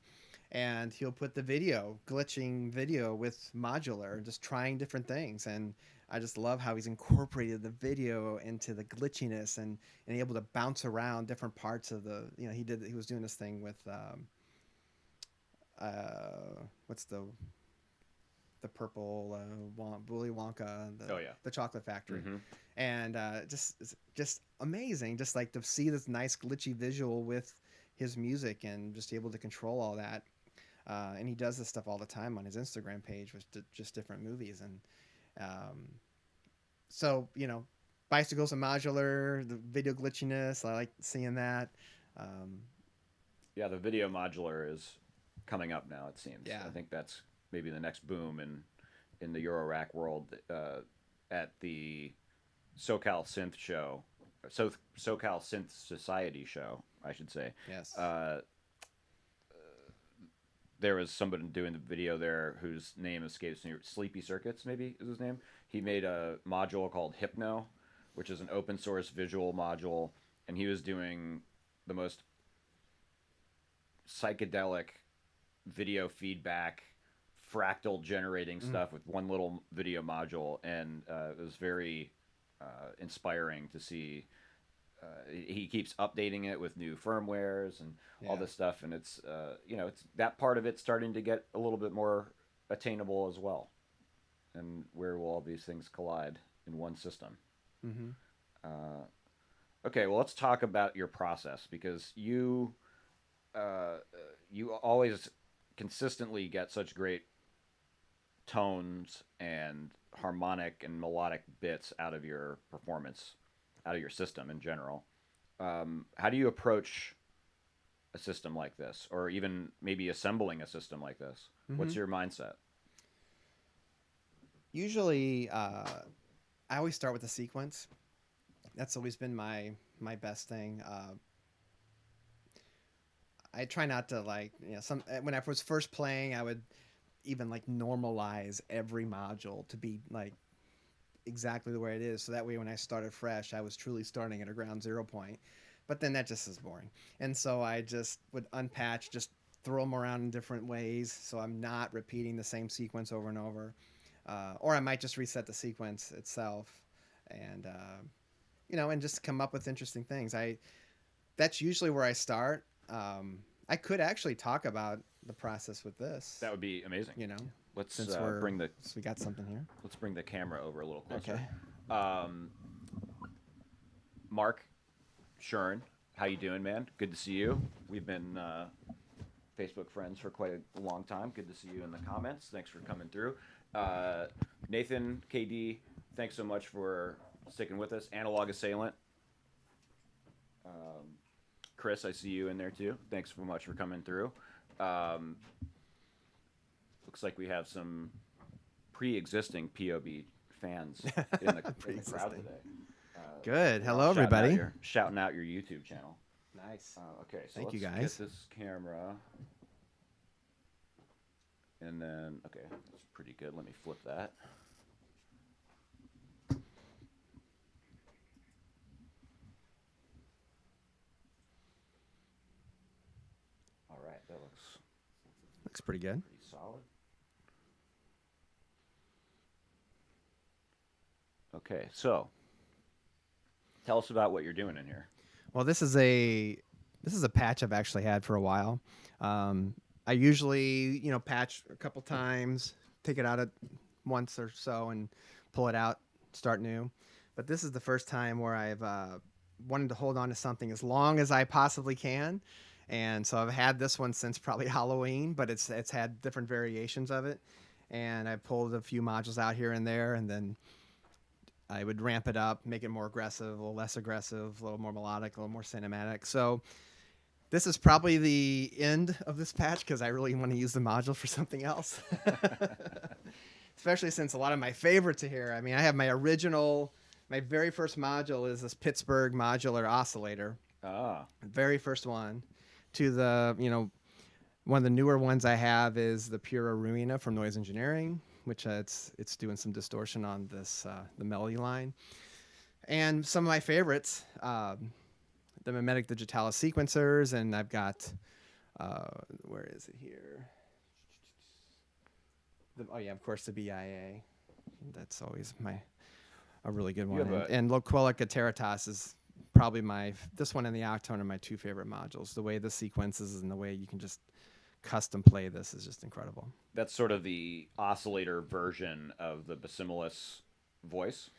and he'll put the video, glitching video with modular, just trying different things. And I just love how he's incorporated the video into the glitchiness and able to bounce around different parts of the. You know, he was doing this thing with what's the purple Willy Wonka, Oh yeah. the chocolate factory, Hmm. and just amazing, just like to see this nice glitchy visual with his music and just able to control all that. And he does this stuff all the time on his Instagram page with just different movies, and um, so bicycles and modular, the video glitchiness. I like seeing that. Um, Yeah, the video modular is coming up now. It seems. Yeah. I think that's maybe the next boom in the Eurorack world. At the SoCal Synth show, SoCal Synth Society show, I should say. yes. There was somebody doing the video there whose name escapes me. Sleepy Circuits, maybe is his name. He made a module called Hypno, which is an open source visual module, and he was doing the most psychedelic video feedback, fractal generating stuff with one little video module, and it was very inspiring to see. He keeps updating it with new firmwares and all Yeah. this stuff, and it's that part of it starting to get a little bit more attainable as well. And where will all these things collide in one system? Mm-hmm. Okay, well, let's talk about your process, because you always consistently get such great tones and harmonic and melodic bits out of your performance, out of your system in general. How do you approach a system like this, or even maybe assembling a system like this? Mm-hmm. What's your mindset? Usually, I always start with a sequence. That's always been my best thing. I try not to like, some when I was first playing, I would even like normalize every module to be like exactly the way it is. So that way, when I started fresh, I was truly starting at a ground zero point. But then that just is boring. And so I just would unpatch, just throw them around in different ways. So I'm not repeating the same sequence over and over. Or I might just reset the sequence itself and, and just come up with interesting things. That's usually where I start. I could actually talk about the process with this, That would be amazing. Let's since we got something here. let's bring the camera over a little closer. Okay. Mark Shuren, how you doing, man? Good to see you. We've been Facebook friends for quite a long time. Good to see you in the comments. Thanks for coming through. Nathan, KD, thanks so much for sticking with us. Analog Assailant. Chris, I see you in there too. Thanks so much for coming through. Looks like we have some pre-existing POB fans in the crowd today. Good. Hello, everybody. Shouting out your YouTube channel. Nice. Okay, so Thank let's you, guys. get this camera. And then, okay, that's pretty good. Let me flip that. All right, that looks pretty good. pretty solid. Okay, so tell us about what you're doing in here. Well, this is a patch I've actually had for a while. I usually, patch a couple times, take it out at once or so, and pull it out, start new. But this is the first time where I've wanted to hold on to something as long as I possibly can, and so I've had this one since probably Halloween, but it's had different variations of it, and I pulled a few modules out here and there, and then I would ramp it up, make it more aggressive, a little less aggressive, a little more melodic, a little more cinematic. So this is probably the end of this patch because I really want to use the module for something else. Especially since a lot of my favorites are here. I mean, I have my very first module is this Pittsburgh modular oscillator. Ah. Very first one. To the, one of the newer ones I have is the Pura Ruina from Noise Engineering, which it's doing some distortion on this the melody line. And some of my favorites, the Mimetic Digitalis sequencers, and I've got, where is it here? Of course, the BIA. That's always a really good one. And Loquelic Ateritas is probably this one and the Octone are my two favorite modules. The way the sequences and the way you can just custom play this is just incredible. That's sort of the oscillator version of the Basimilus voice.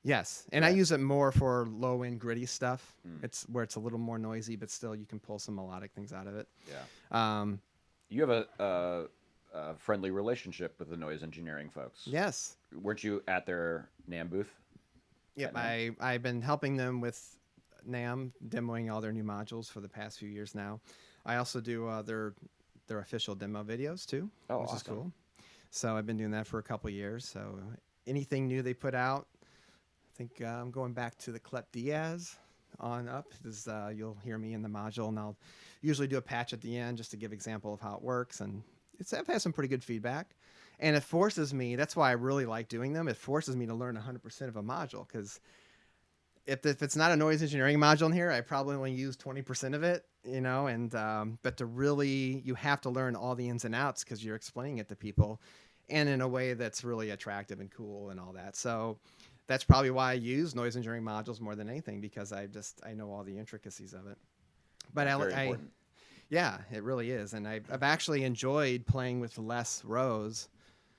Yes, and I use it more for low-end gritty stuff. It's where it's a little more noisy, but still you can pull some melodic things out of it. Yeah. You have a friendly relationship with the Noise Engineering folks. Yes. Weren't you at their NAMM booth? Yep, I've been helping them with NAMM, demoing all their new modules for the past few years now. I also do their official demo videos too, which awesome. is cool. So I've been doing that for a couple of years. So anything new they put out, I think I'm going back to the Clep Diaz on up. You'll hear me in the module, and I'll usually do a patch at the end just to give example of how it works. And I've had some pretty good feedback. And it forces me, that's why I really like doing them, it forces me to learn 100% of a module, because if it's not a noise engineering module in here, I probably only use 20% of it, but you have to learn all the ins and outs because you're explaining it to people and in a way that's really attractive and cool and all that. So that's probably why I use noise engineering modules more than anything, because I know all the intricacies of it. But yeah, it really is. And I've actually enjoyed playing with less rows,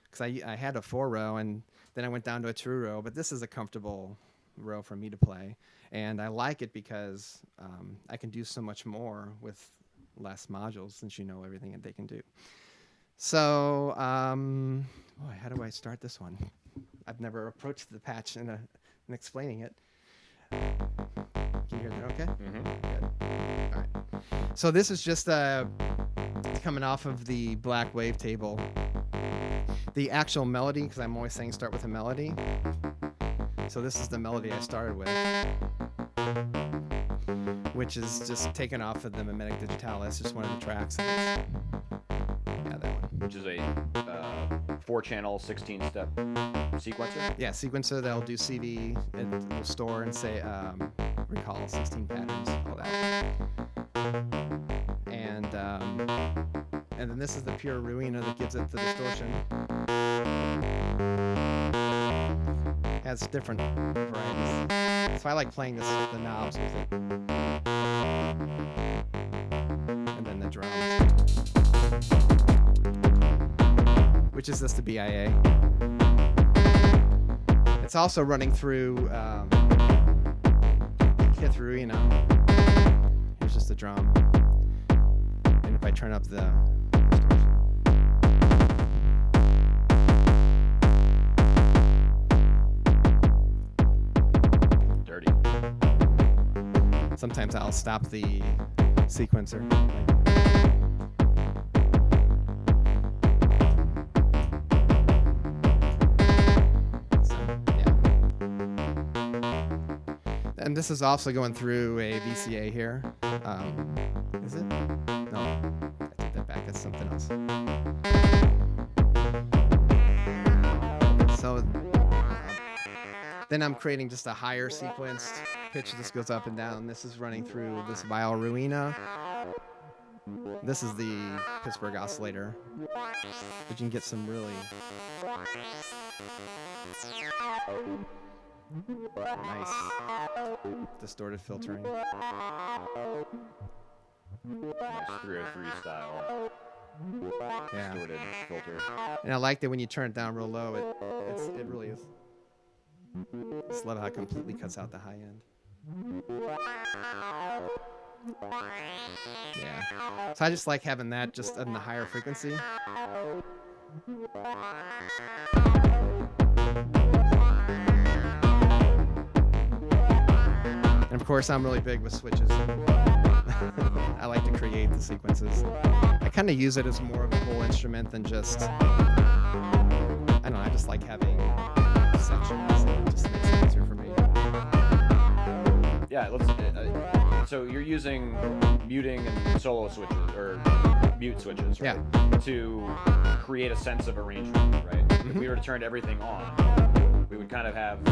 because I had a 4-row and then I went down to a 2-row, but this is a comfortable row for me to play, and I like it because I can do so much more with less modules, since everything that they can do. So boy, how do I start this one? I've never approached the patch and explaining it. Can you hear that okay? Mm-hmm. Good. All right. So this is just coming off of the Black Wave table. the actual melody, because I'm always saying start with a melody. So this is the melody I started with, which is just taken off of the Mimetic Digitalis, just one of the tracks. Yeah, that one. Which is a 4-channel, 16-step sequencer. Yeah, sequencer that'll do CV, it will store and say, recall 16 patterns, all that. And then this is the pure Ruina that gives it the distortion. Has different varieties. So I like playing the knobs with it. And then the drums. Which is just the BIA. It's also running through Kith Ruina. Here's just the drum. And if I turn up the distortion. Dirty. Sometimes I'll stop the sequencer. So, yeah. And this is also going through a VCA here. Is it? No. I take that back. It's something else. So then I'm creating just a higher sequenced pitch. This goes up and down. This is running through this Viol Ruina. This is the Pittsburgh oscillator. But you can get some really nice distorted filtering. Nice 303 style Yeah. distorted filter. And I like that when you turn it down real low, it really is. Just love how it completely cuts out the high end. Yeah. So I just like having that just in the higher frequency. And of course, I'm really big with switches. I like to create the sequences. I kind of use it as more of a whole instrument than just, I don't know, I just like having sections. It just makes it easier for me. Yeah, let's. So you're using muting and solo switches, or mute switches, right? Yeah. To create a sense of arrangement, right? If we were to turn everything on, we would kind of have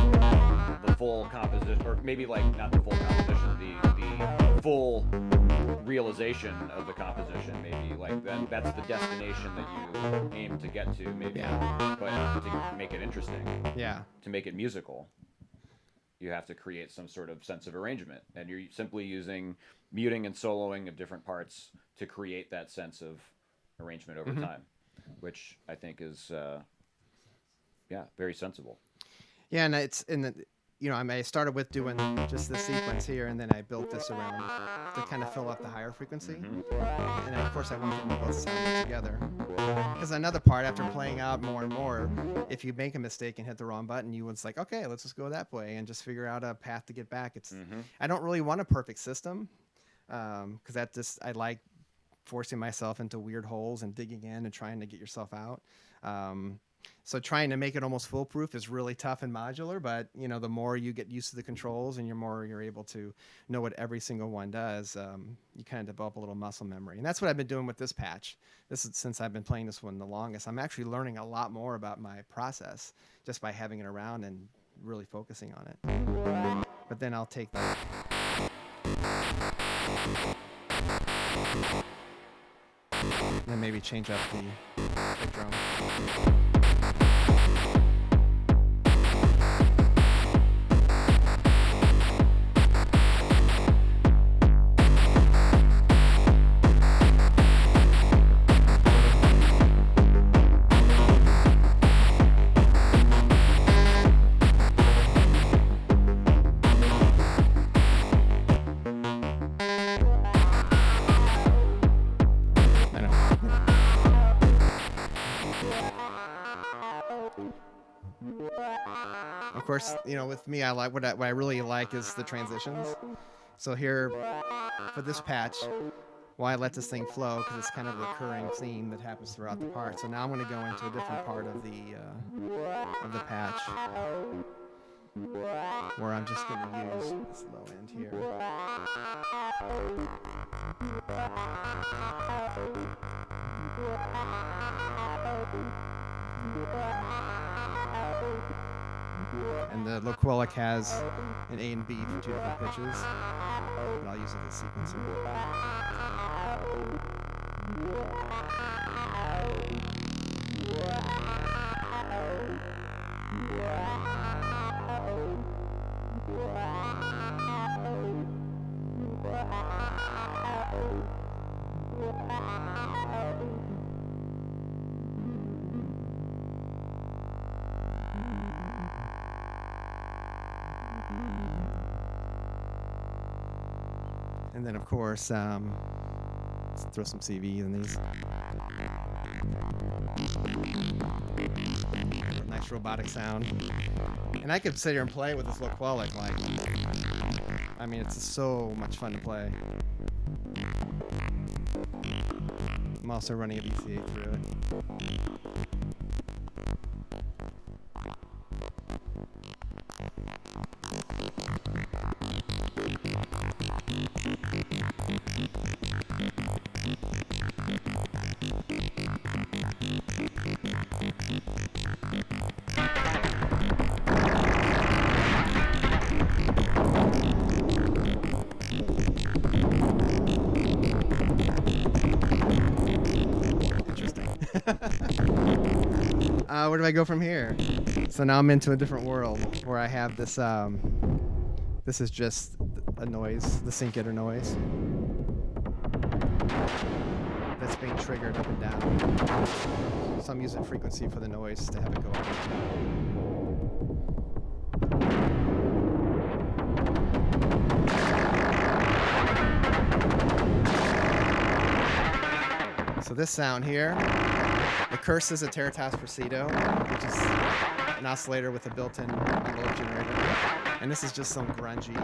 the full composition, or maybe like not the full composition, the full realization of the composition. Maybe like that's the destination that you aim to get to, maybe. Yeah. But to make it interesting, Yeah. to make it musical, you have to create some sort of sense of arrangement, and you're simply using muting and soloing of different parts to create that sense of arrangement over time, which I think is very sensible. Yeah, and it's in the, I started with doing just the sequence here, and then I built this around to kind of fill up the higher frequency. And of course, I want them to both sound together. Because another part, after playing out more and more, if you make a mistake and hit the wrong button, you was like, okay, let's just go that way and just figure out a path to get back. I don't really want a perfect system, because I like forcing myself into weird holes and digging in and trying to get yourself out. So trying to make it almost foolproof is really tough in modular, but the more you get used to the controls and you're able to know what every single one does, you kind of develop a little muscle memory. And that's what I've been doing with this patch. This is since I've been playing this one the longest. I'm actually learning a lot more about my process just by having it around and really focusing on it. But then I'll take that. And maybe change up the drum. Of course, with me, I like what I really like is the transitions. So here, for this patch, why I let this thing flow, because it's kind of a recurring theme that happens throughout the part. So now I'm going to go into a different part of the patch where I'm just going to use this low end here. And the Loquelic has an A and B for 2 different pitches, but I'll use it as sequencer. And then, of course, let's throw some CV in these. Nice robotic sound. And I could sit here and play with this Loquelic. Like, I mean, it's so much fun to play. I'm also running a VCA through it. Where do I go from here? So now I'm into a different world where I have this. This is just a noise, the sync getter noise, that's being triggered up and down. So I'm using frequency for the noise to have it go up and down. So this sound here, the Curse is a Territas Presidio, which is an oscillator with a built-in envelope generator. And this is just some grungy.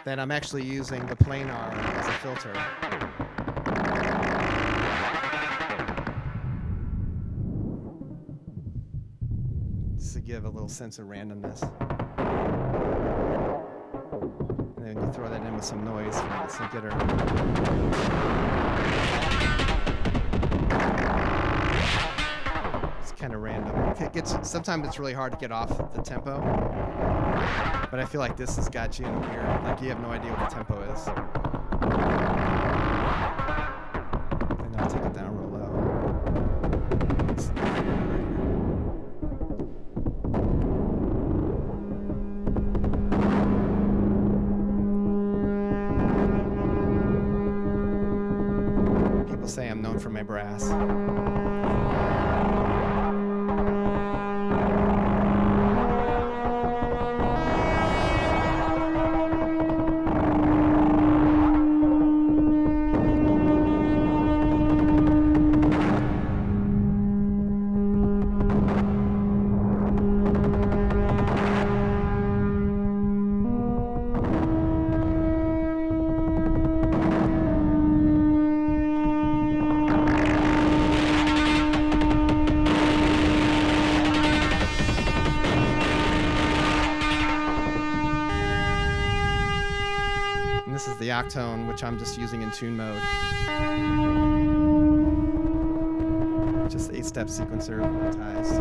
Then I'm actually using the planar as a filter. Just to give a little sense of randomness. And then you throw that in with some noise from the sync getter. Kind of random. Sometimes it's really hard to get off the tempo, but I feel like this has got you in a weird, like you have no idea what the tempo is. And I'll take it down real low. People say I'm known for my brass. This is the octone, which I'm just using in tune mode. Just 8-step sequencer quantized.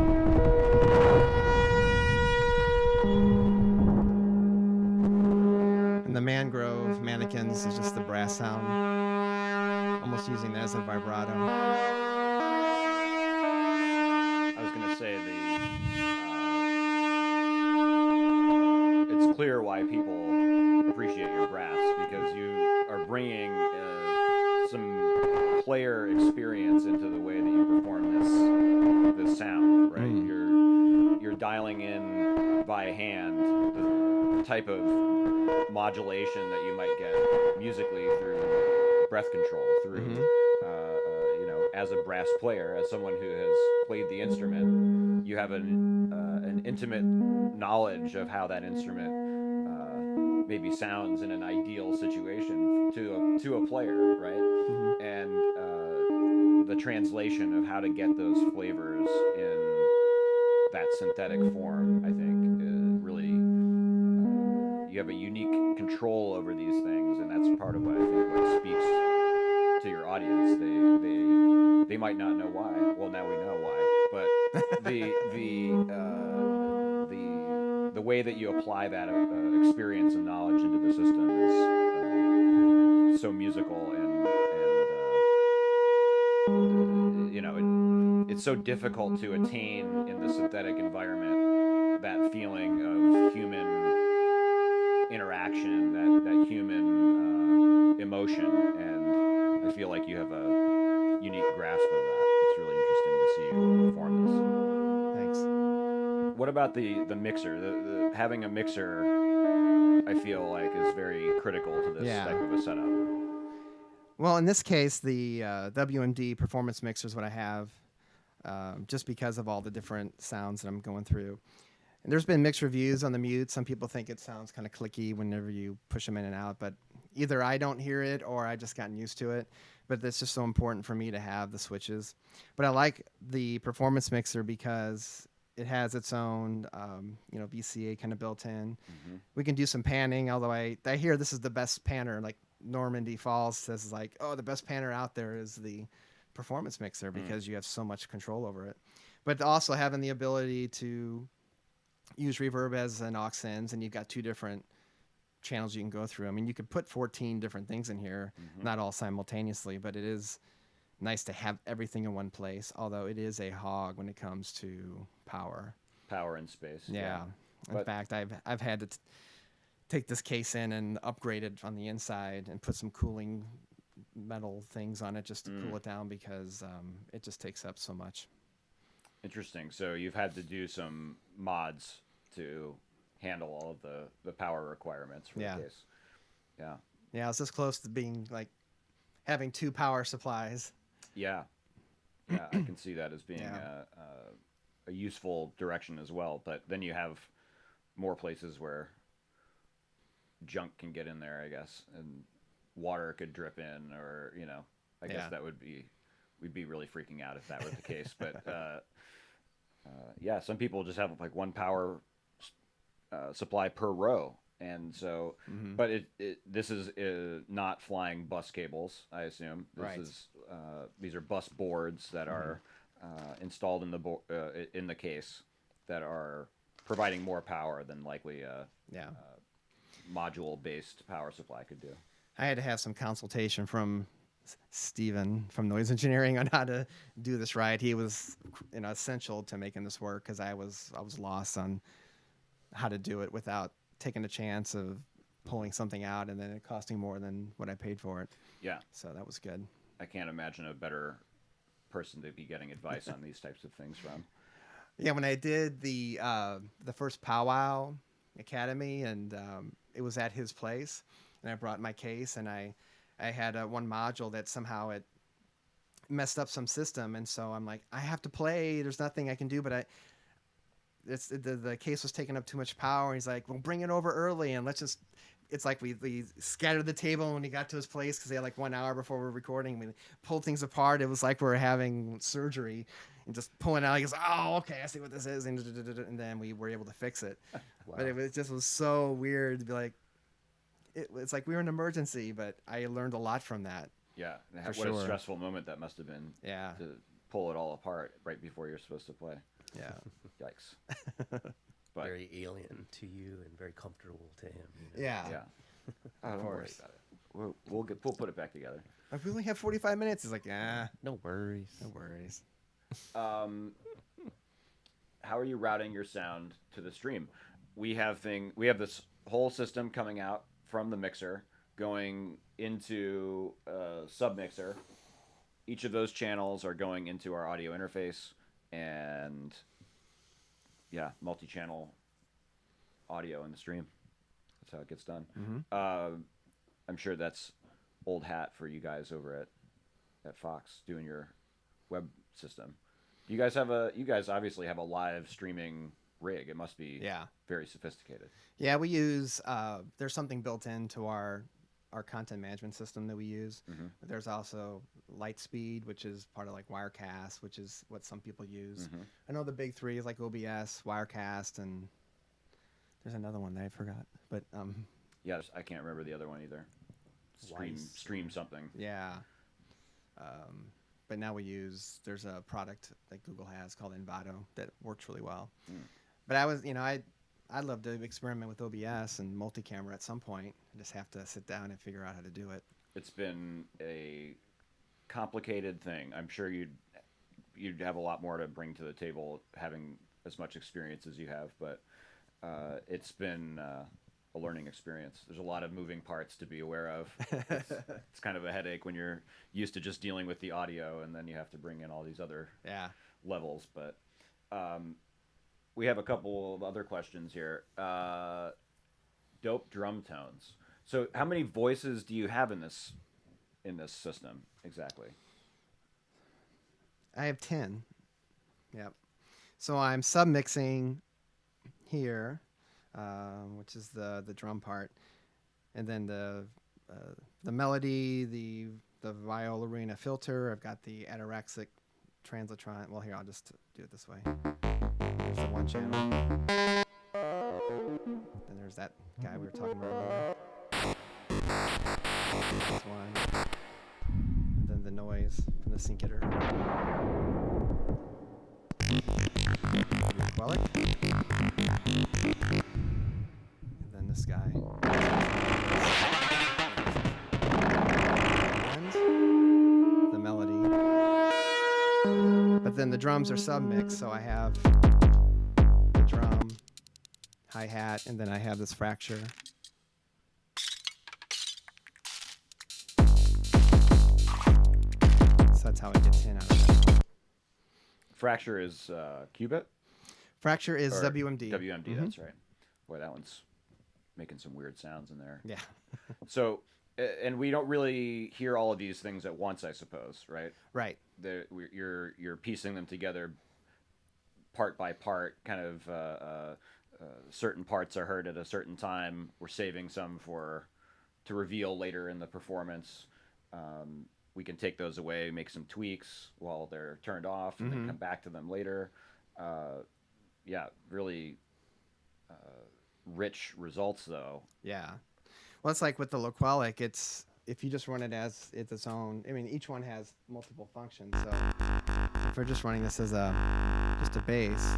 And the Mangrove Mannequins is just the brass sound. Almost using that as a vibrato. I was going to say it's clear why people appreciate your brass, because you are bringing some player experience into the way that you perform this sound, right? You're dialing in by hand the type of modulation that you might get musically through breath control, through as a brass player, as someone who has played the instrument, you have an intimate knowledge of how that instrument maybe sounds in an ideal situation to a to a player, right? Mhm. And the translation of how to get those flavors in that synthetic form, I think, is really you have a unique control over these things, and that's part of what I think what speaks to your audience. They might not know why. Well, now we know why, but the way that you apply that experience and knowledge into the system is so musical and you know it's so difficult to attain in the synthetic environment that feeling of human interaction, that human emotion, and I feel like you have a unique grasp of that. It's really interesting to see you perform Thanks. this. What about the mixer? The having a mixer, I feel like, is very critical to this Yeah. type of a setup. Well, in this case, the WMD performance mixer is what I have, just because of all the different sounds that I'm going through. And there's been mixed reviews on the mute. Some people think it sounds kind of clicky whenever you push them in and out, but either I don't hear it or I just gotten used to it. But it's just so important for me to have the switches. But I like the performance mixer because it has its own, VCA kind of built in. Mm-hmm. We can do some panning, although I hear this is the best panner. Like Normandy Falls says, like, oh, the best panner out there is the performance mixer because you have so much control over it. But also having the ability to use reverb as an aux sends, and you've got two different channels you can go through. I mean, you could put 14 different things in here, not all simultaneously, but it is nice to have everything in one place, although it is a hog when it comes to power. Power and space. Yeah. In But- fact, I've had to take this case in and upgrade it on the inside and put some cooling metal things on it just to cool it down because it just takes up so much. Interesting. So you've had to do some mods to handle all of the power requirements for Yeah. the case. Yeah. Yeah, it's this close to being like having two power supplies. Yeah. Yeah, I can see that as being Yeah. a useful direction as well. But then you have more places where junk can get in there, I guess, and water could drip in, or I guess Yeah. that we'd be really freaking out if that were the case. But yeah, some people just have like one power supply per row, and so but this is not flying bus cables, I assume. This Right. is these are bus boards that are installed in in the case that are providing more power than likely a Yeah. module based power supply could do. I had to have some consultation from Steven from Noise Engineering on how to do this right. He was, essential to making this work because I was lost on how to do it without taking a chance of pulling something out and then it costing more than what I paid for it. Yeah, So that was good. I can't imagine a better person to be getting advice on these types of things from. Yeah, when I did the first Powwow Academy, and it was at his place, and I brought my case, and I had one module that somehow it messed up some system, and so I'm like, I have to play. There's nothing I can do, but the case was taking up too much power. And he's like, well, bring it over early, and let's just. It's like we scattered the table when he got to his place because he had like 1 hour before we were recording. We pulled things apart. It was like we were having surgery and just pulling out. He goes, oh, okay, I see what this is. And then we were able to fix it. Wow. But it was so weird to be like, it's like we were in an emergency, but I learned a lot from that. Yeah, For what a sure. stressful moment that must have been Yeah. to pull it all apart right before you're supposed to play. Yeah. Yikes. But Very alien to you and very comfortable to him. Yeah. yeah, don't worry course. about it. We'll put it back together. Like, we only have 45 minutes. He's like, No worries. no worries. How are you routing your sound to the stream? We have this whole system coming out from the mixer going into a submixer. Each of those channels are going into our audio interface, and yeah, multi-channel audio in the stream. That's how it gets done. I'm sure that's old hat for you guys over at Fox doing your web system. You guys obviously have a live streaming rig. It must be Yeah. very sophisticated. Yeah, we use there's something built into our our content management system that we use. Mm-hmm. But there's also Lightspeed, which is part of like Wirecast, which is what some people use. Mm-hmm. I know the big three is like OBS, Wirecast, and there's another one that I forgot. But Yeah, I can't remember the other one either. Stream something. yeah. But now there's a product that Google has called Envato that works really well. But I'd love to experiment with OBS and multi-camera at some point. I just have to sit down and figure out how to do it. It's been a complicated thing. I'm sure you'd have a lot more to bring to the table having as much experience as you have, but it's been a learning experience. There's a lot of moving parts to be aware of. It's kind of a headache when you're used to just dealing with the audio, and then you have to bring in all these other levels. But we have a couple of other questions here. Dope drum tones. So how many voices do you have in this system exactly? I have 10. Yep. So I'm submixing here, which is the drum part, and then the melody, the viola arena filter. I've got the ataraxic translatron. Well, here, I'll just do it this way. There's the one channel. Then there's that guy we were talking about earlier. This one. And then the noise from the sync hitter. Quellic. And then this guy. And the melody. But then the drums are submixed, so I have the drum, hi-hat, and then I have this fracture. So that's how I get 10 out of it. Fracture is qubit? Fracture is Or WMD. WMD, that's right. Boy, that one's making some weird sounds in there. Yeah. So, and we don't really hear all of these things at once, I suppose, right? Right. You're piecing them together part by part, kind of certain parts are heard at a certain time. We're saving some to reveal later in the performance. We can take those away, make some tweaks while they're turned off, and then come back to them later. Yeah, really rich results, though. Yeah. Well, it's like with the Loquelic, if you just run it as its own, I mean, each one has multiple functions. So if we're just running this as just a bass,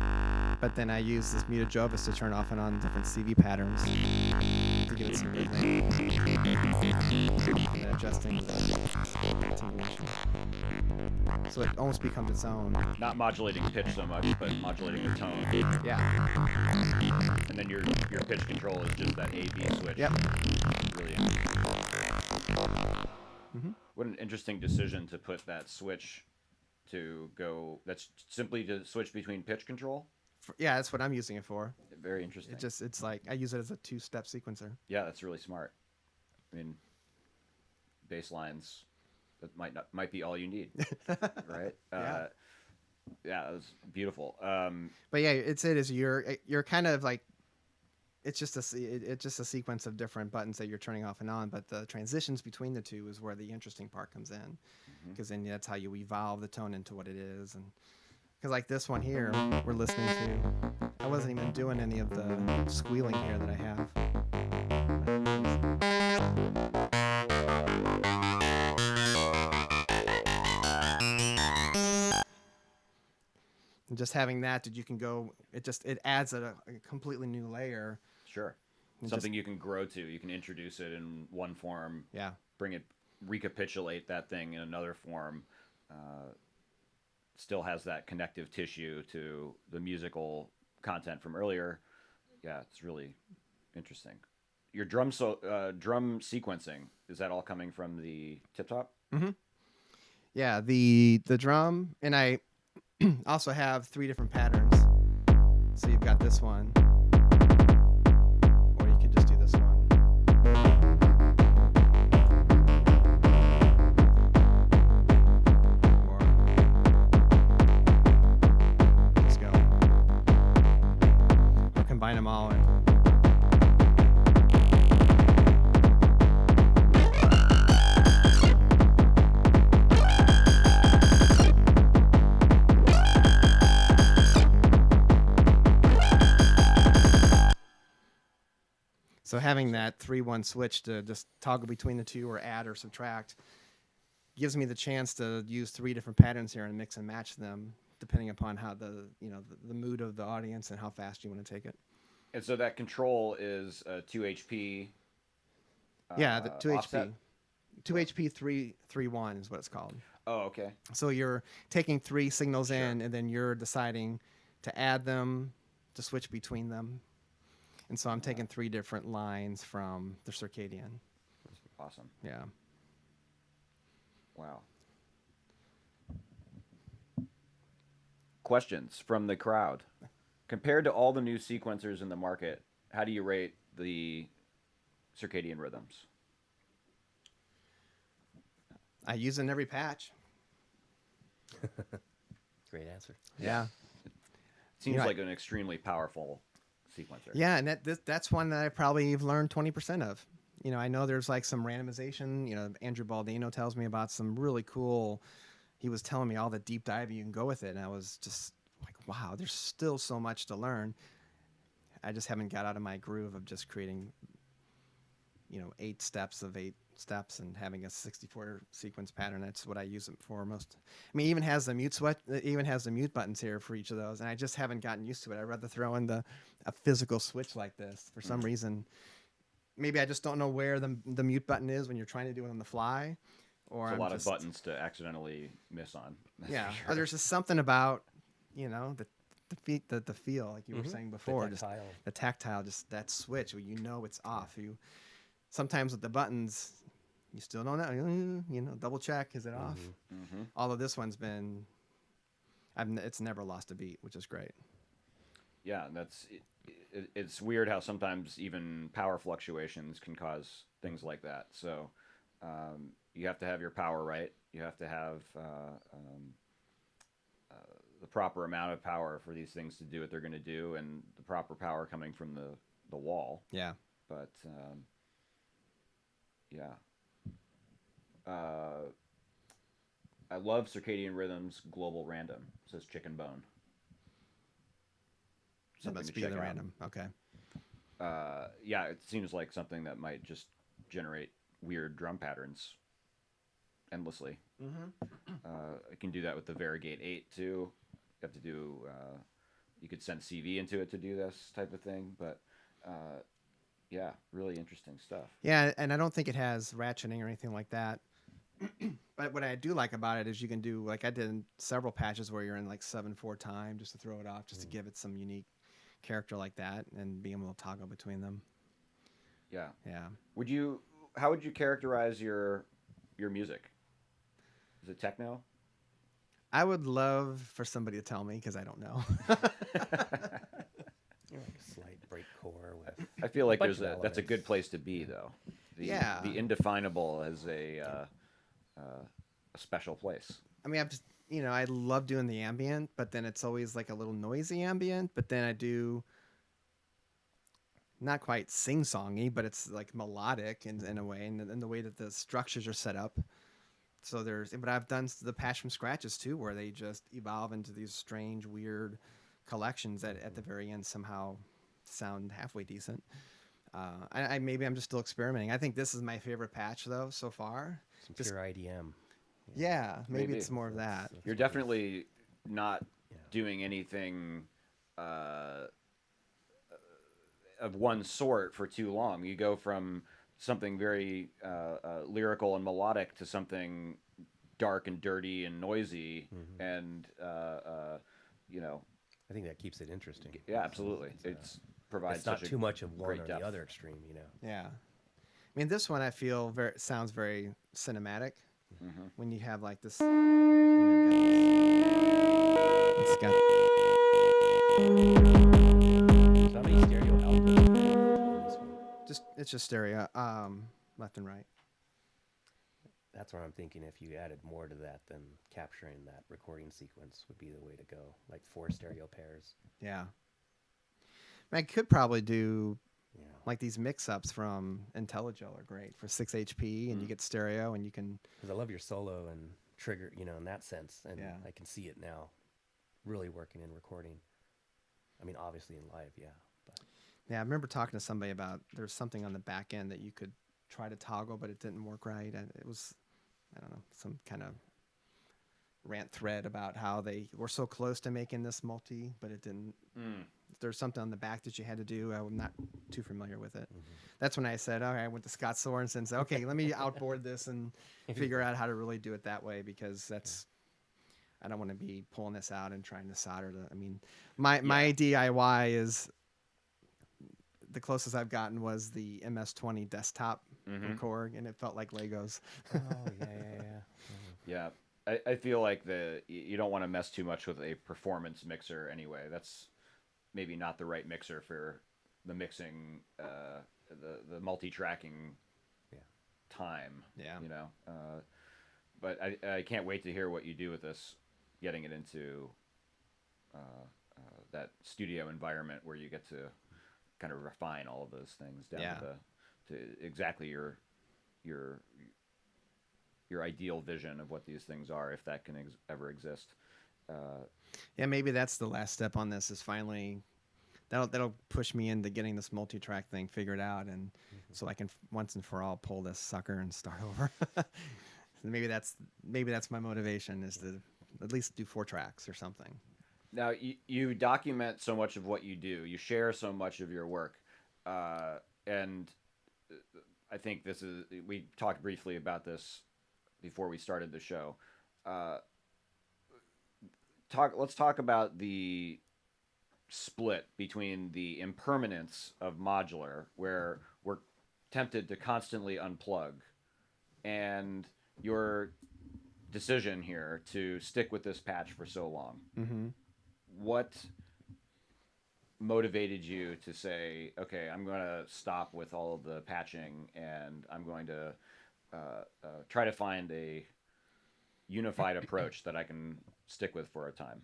but then I use this muted Jovis to turn off and on different CV patterns to give it some rhythm. And then adjusting the attenuation. So it almost becomes its own. Not modulating pitch so much, but modulating the tone. Yeah. And then your pitch control is just that A/B switch. Yep. Really interesting. What an interesting decision to put that switch to go. That's simply to switch between pitch control. Yeah, that's what I'm using it for. Very interesting. It's like I use it as a 2-step sequencer. Yeah, that's really smart. I mean, bass lines that might be all you need, right? Yeah. Yeah, it was beautiful. But yeah, you're kind of like it's just a sequence of different buttons that you're turning off and on. But the transitions between the two is where the interesting part comes in, because then that's how you evolve the tone into what it is. And because like this one here, we're listening to. I wasn't even doing any of the squealing here that I have. And just having that, you can go. It adds a completely new layer. Sure. Something you can grow to. You can introduce it in one form. Yeah. Recapitulate that thing in another form. Still has that connective tissue to the musical content from earlier. Yeah, it's really interesting. Your drum sequencing, is that all coming from the tip top? Mm-hmm. Yeah, the drum, and I also have 3 different patterns. So you've got this one, or you could just do this one. Or just go. Or combine them all and having that 3-1 switch to just toggle between the two or add or subtract gives me the chance to use 3 different patterns here and mix and match them depending upon how the mood of the audience and how fast you want to take it. And so that control is a 2 HP Yeah, the 2 offset? HP. 2 HP 3-1 is what it's called. Oh, okay. So you're taking 3 signals Sure. in and then you're deciding to add them, to switch between them. And so I'm taking 3 different lines from the circadian. Awesome. Yeah. Wow. Questions from the crowd. Compared to all the new sequencers in the market, how do you rate the circadian rhythms? I use it in every patch. Great answer. Yeah. Seems You know, like an extremely powerful sequencer. Yeah, and that's one that I probably have learned 20% of. I know there's like some randomization. Andrew Baldino tells me about some really cool. He was telling me all the deep diving you can go with it, and I was just like, wow, there's still so much to learn. I just haven't got out of my groove of just creating, 8 steps of 8 steps and having a 64 sequence pattern. That's what I use it for most. I mean, it even has the mute switch. It even has the mute buttons here for each of those, and I just haven't gotten used to it. I'd rather throw in a physical switch like this for some reason. Maybe I just don't know where the mute button is when you're trying to do it on the fly, or There's a I'm lot just, of buttons to accidentally miss on. That's Yeah, for or sure. there's just something about the feel, like you were saying before, just tactile. the tactile, just that switch where it's off. Sometimes with the buttons, you still don't know. Double check, is it off? Mm-hmm. Although this one's been, it's never lost a beat, which is great. Yeah, it's weird how sometimes even power fluctuations can cause things like that. So you have to have your power right. You have to have the proper amount of power for these things to do what they're going to do, and the proper power coming from the wall. Yeah. But yeah, uh, I love circadian rhythms. Global random says chicken bone. So Something must to be check the out. random. Okay. Yeah, it seems like something that might just generate weird drum patterns endlessly. I can do that with the Varigate 8 too. You have to do. You could send CV into it to do this type of thing, but yeah, really interesting stuff. Yeah, and I don't think it has ratcheting or anything like that. But what I do like about it is you can do, like I did in several patches where you're in like 7/4 time just to throw it off, just to give it some unique character like that, and being able to toggle between them. Yeah. Yeah. How would you characterize your music? Is it techno? I would love for somebody to tell me because I don't know. Like a slight break core with. I feel like Bunch that's of a good elements. place to be though. Yeah. The indefinable is a special place. I mean, I love doing the ambient, but then it's always like a little noisy ambient. But then I do not quite sing-songy, but it's like melodic in a way, and the way that the structures are set up. So but I've done the patch from scratches too, where they just evolve into these strange, weird collections that at the very end somehow sound halfway decent. Maybe I'm just still experimenting. I think this is my favorite patch though so far. Some Just- pure IDM. Yeah, maybe Maybe. it's more of that. You're definitely not Yeah. doing anything of one sort for too long. You go from something very lyrical and melodic to something dark and dirty and noisy, and I think that keeps it interesting. yeah, absolutely. It's provides It's not such a too much of one great or depth. the other extreme, Yeah. I mean, this one I feel sounds very cinematic when you have like this. It's got So how many stereo outputs in this one? it's just stereo, left and right. That's where I'm thinking if you added more to that, then capturing that recording sequence would be the way to go, like 4 stereo pairs. Yeah. I could probably do Yeah. like these mix-ups from IntelliGel are great for 6 HP, and you get stereo, and you can. Because I love your solo and trigger, in that sense. And Yeah. I can see it now really working in recording. I mean, obviously in live, yeah. But Yeah, I remember talking to somebody about there's something on the back end that you could try to toggle, but it didn't work right. And it was, I don't know, some kind of rant thread about how they were so close to making this multi, but it didn't. Mm. There's something on the back that you had to do. I'm not too familiar with it. Mm-hmm. That's when I said, okay, I went to Scott Sorensen and said, okay, let me outboard this and figure out how to really do it that way, because that's, I don't want to be pulling this out and trying to solder the, I mean, my DIY is, the closest I've gotten was the MS-20 desktop from Korg, and it felt like Legos. Oh yeah. Yeah, I feel like you don't want to mess too much with a performance mixer anyway. That's maybe not the right mixer for the mixing, the multi-tracking Yeah. time. Yeah. You know, but I can't wait to hear what you do with this, getting it into that studio environment where you get to kind of refine all of those things down Yeah. to exactly your your ideal vision of what these things are, if that can ever exist. Yeah, maybe that's the last step on this, is finally that'll push me into getting this multi-track thing figured out, and so I can once and for all pull this sucker and start over. maybe that's my motivation, is to at least do 4 tracks or something. Now you document so much of what you do. You share so much of your work, and I think this is. We talked briefly about this before we started the show. Uh, Let's talk about the split between the impermanence of modular, where we're tempted to constantly unplug, and your decision here to stick with this patch for so long. Mm-hmm. What motivated you to say, okay, I'm going to stop with all of the patching, and I'm going to try to find a unified approach that I can stick with for a time?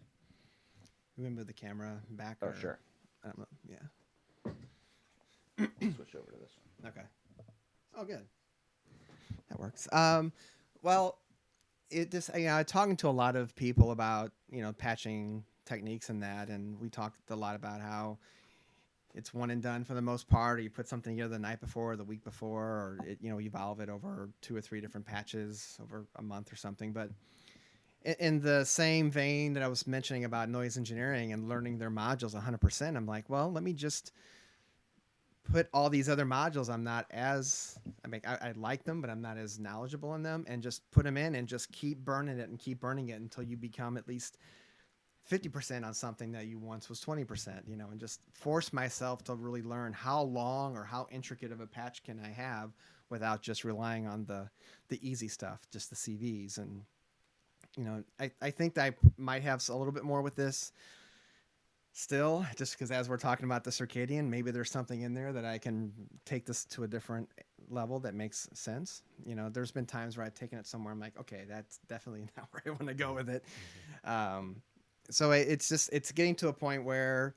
You want to move the camera back? Oh, or, sure. I don't know. Yeah. Switch over to this one. Okay. Oh, good. That works. Well, it just, talking to a lot of people about, patching techniques and that, and we talked a lot about how it's one and done for the most part, or you put something together the night before or the week before, or evolve it over 2 or 3 different patches over a month or something. But in the same vein that I was mentioning about noise engineering and learning their modules 100%, I'm like, well, let me just put all these other modules I like them, but I'm not as knowledgeable in them, and just put them in and just keep burning it until you become at least 50% on something that you once was 20%, and just force myself to really learn how long or how intricate of a patch can I have without just relying on the easy stuff, just the CVs. And, I think that I might have a little bit more with this still, just because as we're talking about the circadian, maybe there's something in there that I can take this to a different level that makes sense. There's been times where I've taken it somewhere, I'm like, okay, that's definitely not where I want to go with it. So it's getting to a point where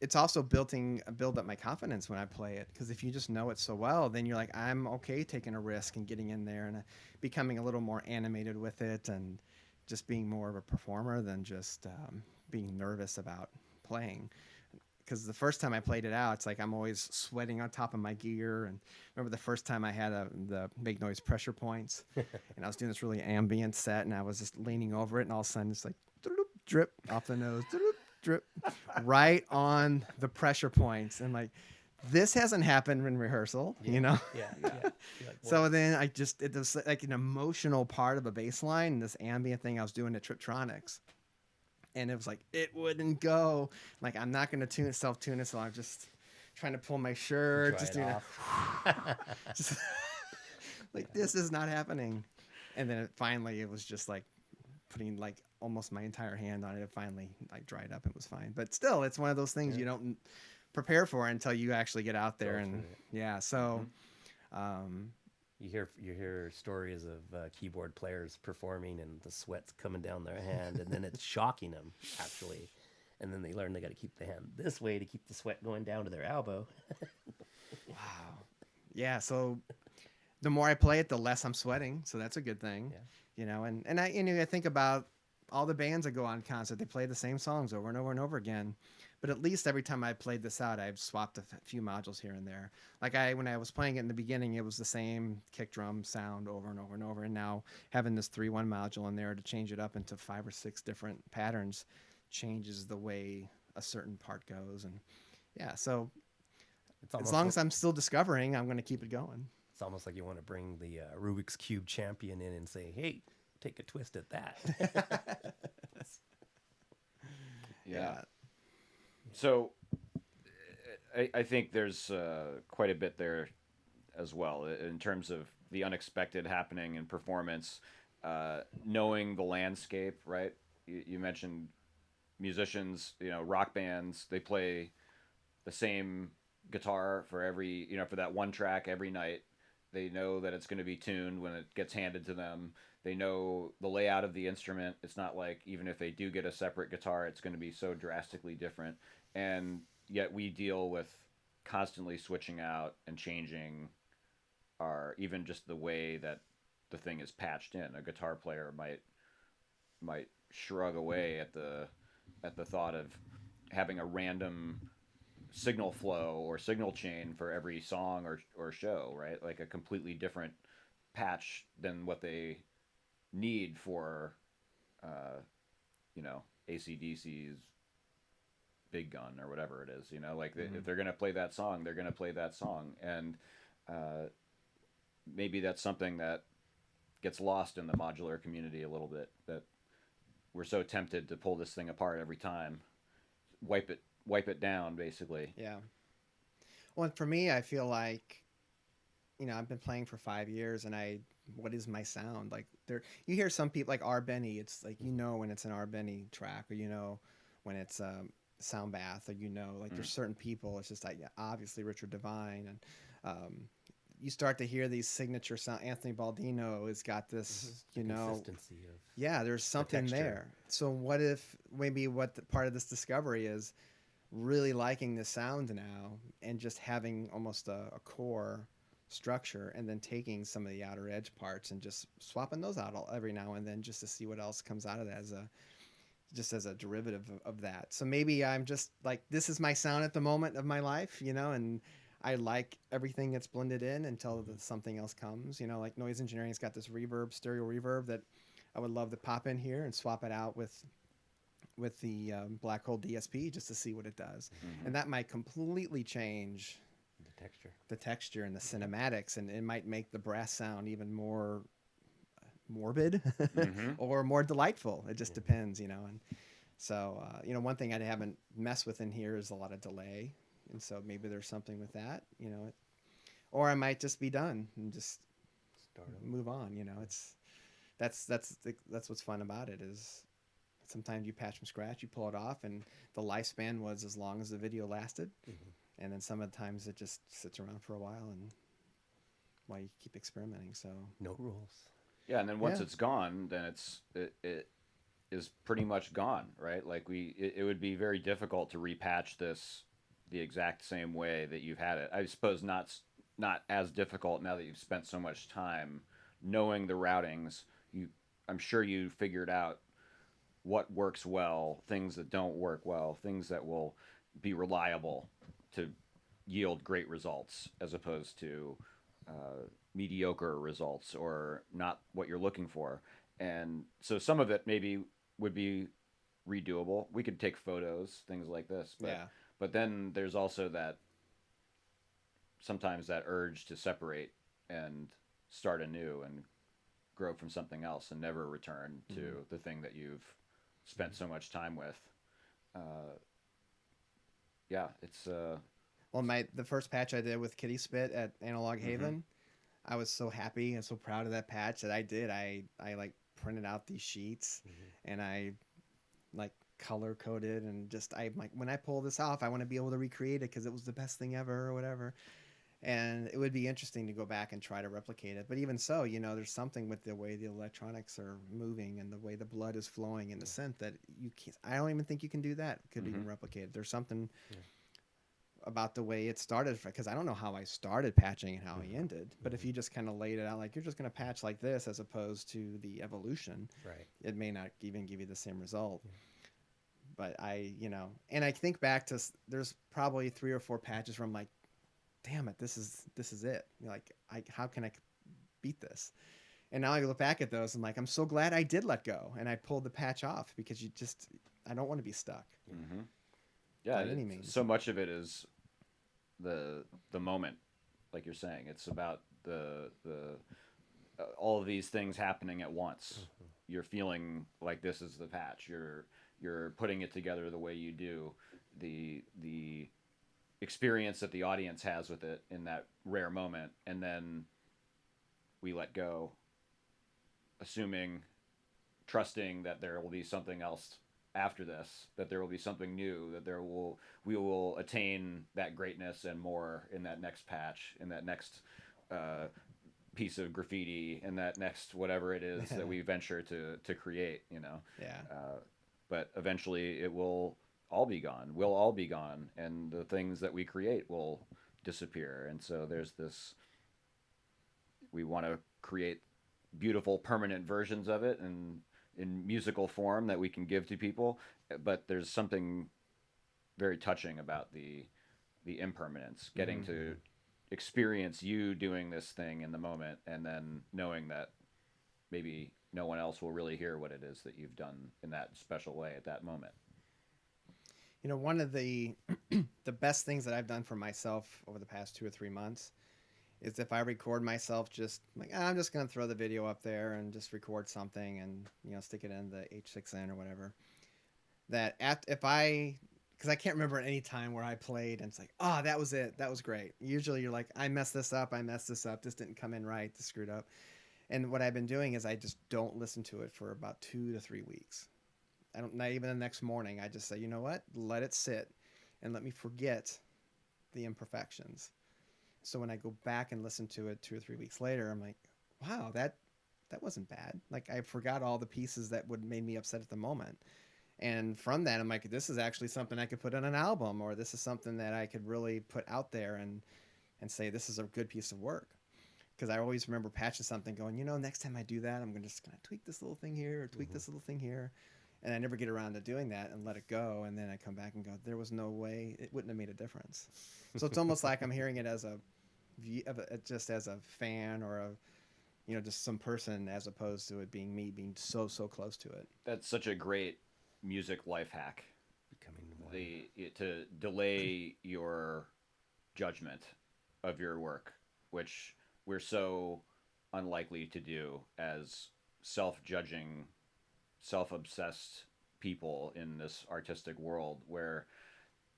it's also build up my confidence when I play it, because if you just know it so well, then you're like, I'm okay taking a risk and getting in there and becoming a little more animated with it, and just being more of a performer than just being nervous about playing. Because the first time I played it out, it's like I'm always sweating on top of my gear. And remember the first time I had the big noise pressure points, and I was doing this really ambient set, and I was just leaning over it, and all of a sudden it's like drip off the nose, drip right on the pressure points, and like, this hasn't happened in rehearsal, Yeah. Like, So then it was like an emotional part of a bass line, and this ambient thing I was doing at Triptronics. And it was like, it wouldn't go. Like, I'm not going to self-tune it, so I'm just trying to pull my shirt. Just doing just like, this is not happening. And then it was just like putting like almost my entire hand on it. It finally like dried up and was fine. But still, it's one of those things you don't prepare for until you actually get out there. And yeah, so... You hear stories of keyboard players performing and the sweat's coming down their hand, and then it's shocking them, actually. And then they learn they got to keep the hand this way to keep the sweat going down to their elbow. Wow. Yeah, so the more I play it, the less I'm sweating, so that's a good thing. Yeah. And I think about all the bands that go on concert, they play the same songs over and over and over again. But at least every time I played this out, I've swapped a few modules here and there. Like when I was playing it in the beginning, it was the same kick drum sound over and over and over. And now having this 3-1 module in there to change it up into 5 or 6 different patterns changes the way a certain part goes. And yeah, so It's as almost long like, as I'm still discovering, I'm going to keep it going. it's almost like you want to bring the Rubik's Cube champion in and say, "Hey, take a twist at that." Yeah. So I think there's quite a bit there as well in terms of the unexpected happening in performance, knowing the landscape, right? You mentioned musicians, rock bands, they play the same guitar for every, for that one track every night. They know that it's going to be tuned when it gets handed to them. They know the layout of the instrument. It's not like even if they do get a separate guitar, it's going to be so drastically different. And yet we deal with constantly switching out and changing our even just the way that the thing is patched in. A guitar player might shrug away at the thought of having a random signal flow or signal chain for every song or show, right? Like a completely different patch than what they need for, uh, ACDC's Big Gun or whatever it is. Like Mm-hmm. if they're gonna play that song, they're gonna play that song, and uh, maybe that's something that gets lost in the modular community a little bit. That we're so tempted to pull this thing apart every time, wipe it down, basically. Yeah. Well, and for me, I feel like, I've been playing for 5 years, and what is my sound? Like you hear some people like R. Benny. It's like when it's an R. Benny track, or when it's Sound Bath, or like Mm. there's certain people. It's just like, yeah, obviously Richard Devine, and you start to hear these signature sound. Anthony Baldino has got this, The consistency of yeah, there's something texture. there. So what if maybe part of this discovery is really liking the sound now and just having almost a core structure, and then taking some of the outer edge parts and just swapping those out every now and then, just to see what else comes out of that as a derivative of that. So maybe I'm just like, this is my sound at the moment of my life, and I like everything that's blended in until something else comes. Like noise engineering's got this stereo reverb that I would love to pop in here and swap it out with the black hole DSP, just to see what it does. Mm-hmm. And that might completely change the texture and the cinematics, and it might make the brass sound even more morbid Mm-hmm. or more delightful. It just depends. And so one thing I haven't messed with in here is a lot of delay, and so maybe there's something with that. Or I might just be done and just stardom. move on. That's what's fun about it is sometimes you patch from scratch, you pull it off, and the lifespan was as long as the video lasted. And then sometimes it just sits around for a while, and while you keep experimenting. So No rules. Yeah, and then once Yeah. it's gone, then it is pretty much gone, right? Like it would be very difficult to repatch this the exact same way that you've had it. I suppose not as difficult now that you've spent so much time knowing the routings. I'm sure you figured out what works well, things that don't work well, things that will be reliable to yield great results, as opposed to mediocre results or not what you're looking for. And so some of it maybe would be redoable. We could take photos, things like this, but yeah, but then there's also that sometimes that urge to separate and start anew and grow from something else and never return to the thing that you've spent so much time with. Uh, yeah, it's well, the first patch I did with Kitty Spit at Analog Haven, I was so happy and so proud of that patch that I like printed out these sheets, and I like color coded, and just I'm like, when I pull this off, I want to be able to recreate it because it was the best thing ever or whatever. And it would be interesting to go back and try to replicate it. But even so, there's something with the way the electronics are moving and the way the blood is flowing in the synth that you can't. I don't even think you can do that. Could even replicate it. There's something about the way it started, because I don't know how I started patching and how I ended. But if you just kind of laid it out like you're just going to patch like this, as opposed to the evolution, Right. it may not even give you the same result. But and I think back to there's probably 3 or 4 patches where I'm like, damn it, this is it. Like, how can I beat this? And now I look back at those and like, I'm so glad I did let go and I pulled the patch off, because I don't want to be stuck Mm-hmm. Yeah, by any means. so much of it is the moment, like you're saying. It's about the all of these things happening at once. Mm-hmm. You're feeling like this is the patch. You're putting it together the way you do. The experience that the audience has with it in that rare moment, and then we let go, assuming, trusting that there will be something else after this, that there will be something new, that we will attain that greatness and more in that next patch, in that next uh, piece of graffiti, in that next whatever it is that we venture to create. Yeah. But eventually it will all be gone. We'll all be gone, and the things that we create will disappear. And so there's this. We want to create beautiful permanent versions of it and in musical form that we can give to people, but there's something very touching about the impermanence, getting Mm-hmm. to experience you doing this thing in the moment, and then knowing that maybe no one else will really hear what it is that you've done in that special way at that moment. One of the the best things that I've done for myself over the past 2 or 3 months is if I record myself, just like, I'm just gonna throw the video up there and just record something and stick it in the H6n or whatever. If I, because I can't remember any time where I played and it's like, oh, that was it, that was great. Usually you're like, I messed this up, this didn't come in right, this screwed up. And what I've been doing is I just don't listen to it for about 2 to 3 weeks. I don't, not even the next morning. I just say, you know what, let it sit and let me forget the imperfections. So when I go back and listen to it 2 or 3 weeks later, I'm like, wow, that wasn't bad. Like, I forgot all the pieces that would made me upset at the moment. And from that, I'm like, this is actually something I could put on an album, or this is something that I could really put out there and say this is a good piece of work. Because I always remember patching something, going, next time I do that, I'm just gonna tweak this little thing here or tweak Mm-hmm. this little thing here, and I never get around to doing that and let it go. And then I come back and go, there was no way it wouldn't have made a difference. So it's almost like I'm hearing it as just as a fan, or just some person, as opposed to it being me being so close to it. That's such a great music life hack. Becoming one. To delay your judgment of your work, which we're so unlikely to do as self-judging, self-obsessed people in this artistic world, where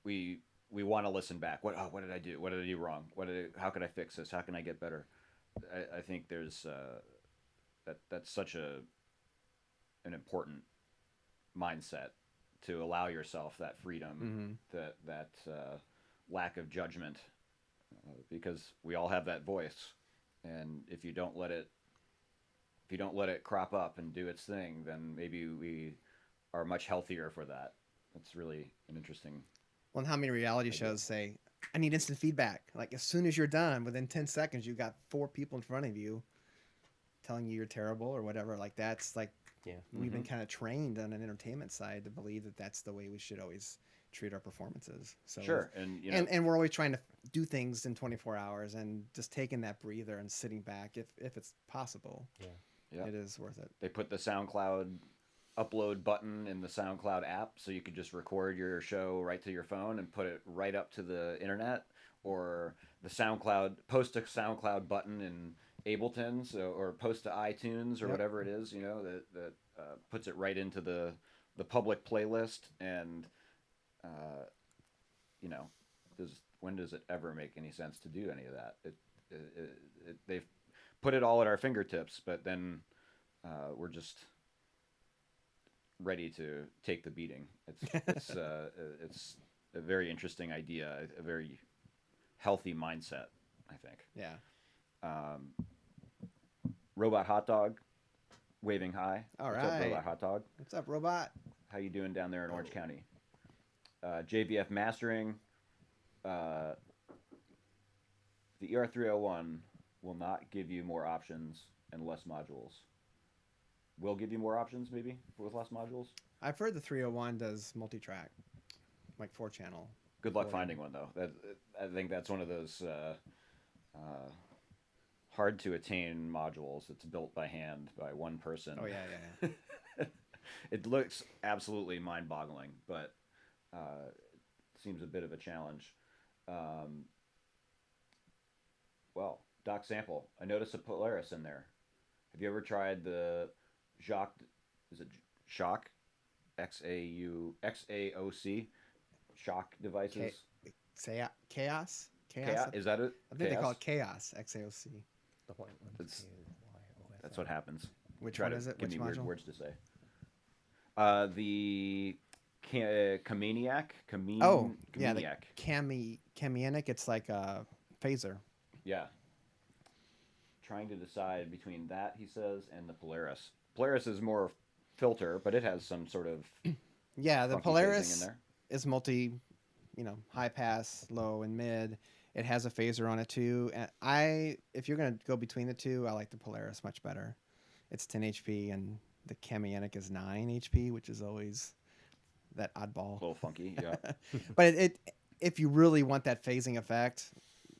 we want to listen back. What did I do? What did I do wrong? How can I fix this? How can I get better? I think there's that's such an important mindset, to allow yourself that freedom, Mm-hmm. that lack of judgment, because we all have that voice, and if you don't let it crop up and do its thing, then maybe we are much healthier for that. That's really an interesting Well, and how many reality idea. shows say, I need instant feedback? Like, as soon as you're done, within 10 seconds, you've got 4 people in front of you telling you you're terrible or whatever. Like, that's like, Yeah. we've been Mm-hmm. kind of trained on an entertainment side to believe that that's the way we should always treat our performances. So Sure, and and we're always trying to do things in 24 hours, and just taking that breather and sitting back, if it's possible, Yeah. yeah, it is worth it. they put the SoundCloud upload button in the SoundCloud app, so you could just record your show right to your phone and put it right up to the internet, or the SoundCloud post a SoundCloud button in Ableton, or post to iTunes or Yep. whatever it is, that puts it right into the public playlist. And uh, you know, when does it ever make any sense to do any of that? They've put it all at our fingertips, but then we're just ready to take the beating. It's a very interesting idea, a very healthy mindset, I think. Yeah. Um, Robot Hot Dog, waving hi. All What's up, right. Robot Hot Dog? What's up, robot? How you doing down there in Orange County? JVF Mastering. Uh, the ER301 will not give you more options and less modules. will give you more options maybe with less modules. I've heard the 301 does multi-track, like 4-channel. Good luck recording. finding one though. I think that's one of those hard to attain modules that's built by hand by one person. Oh yeah. It looks absolutely mind-boggling, but seems a bit of a challenge. Well, Doc Sample, I noticed a Polaris in there. Have you ever tried the Jacques? Is it Shock? XAOC? Shock devices? Chaos. Chaos? Is that it? I think they Chaos? call it Chaos. XAOC. The white one. That's- That's what happens. Which Try one to is it? Give Which me weird module? words to say. The Kameniac. Oh, yeah, the Kameniac. Camianic. It's like a phaser. Yeah. Trying to decide between that, he says, and the Polaris. Polaris is more filter, but it has some sort of Yeah, the funky phasing in Polaris there. is high pass, low, and mid. It has a phaser on it too. And if you're gonna go between the two, I like the Polaris much better. It's 10 HP, and the Camianic is 9 HP, which is always that A oddball. little funky, yeah. But if you really want that phasing effect,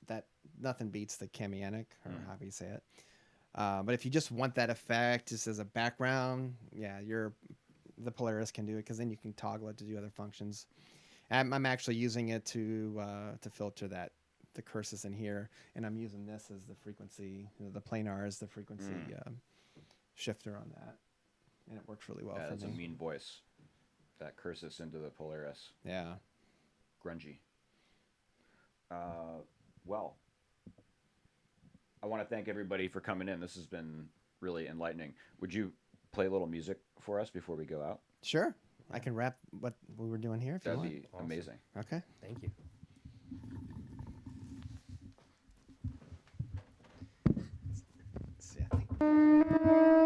that nothing beats the Camianic, or however you say it. But if you just want that effect just as a background, yeah, the Polaris can do it, because then you can toggle it to do other functions. I'm actually using it to filter the curses in here, and I'm using this as the frequency. The planar is the frequency shifter on that, and it works really well Yeah, for that's a me. mean voice. That curses into the Polaris. Yeah. Grungy. Well, I want to thank everybody for coming in. This has been really enlightening. Would you play a little music for us before we go out? Sure. I can wrap what we were doing here if That'd you be Awesome. amazing. want. Okay. Thank you. Let's see, I think.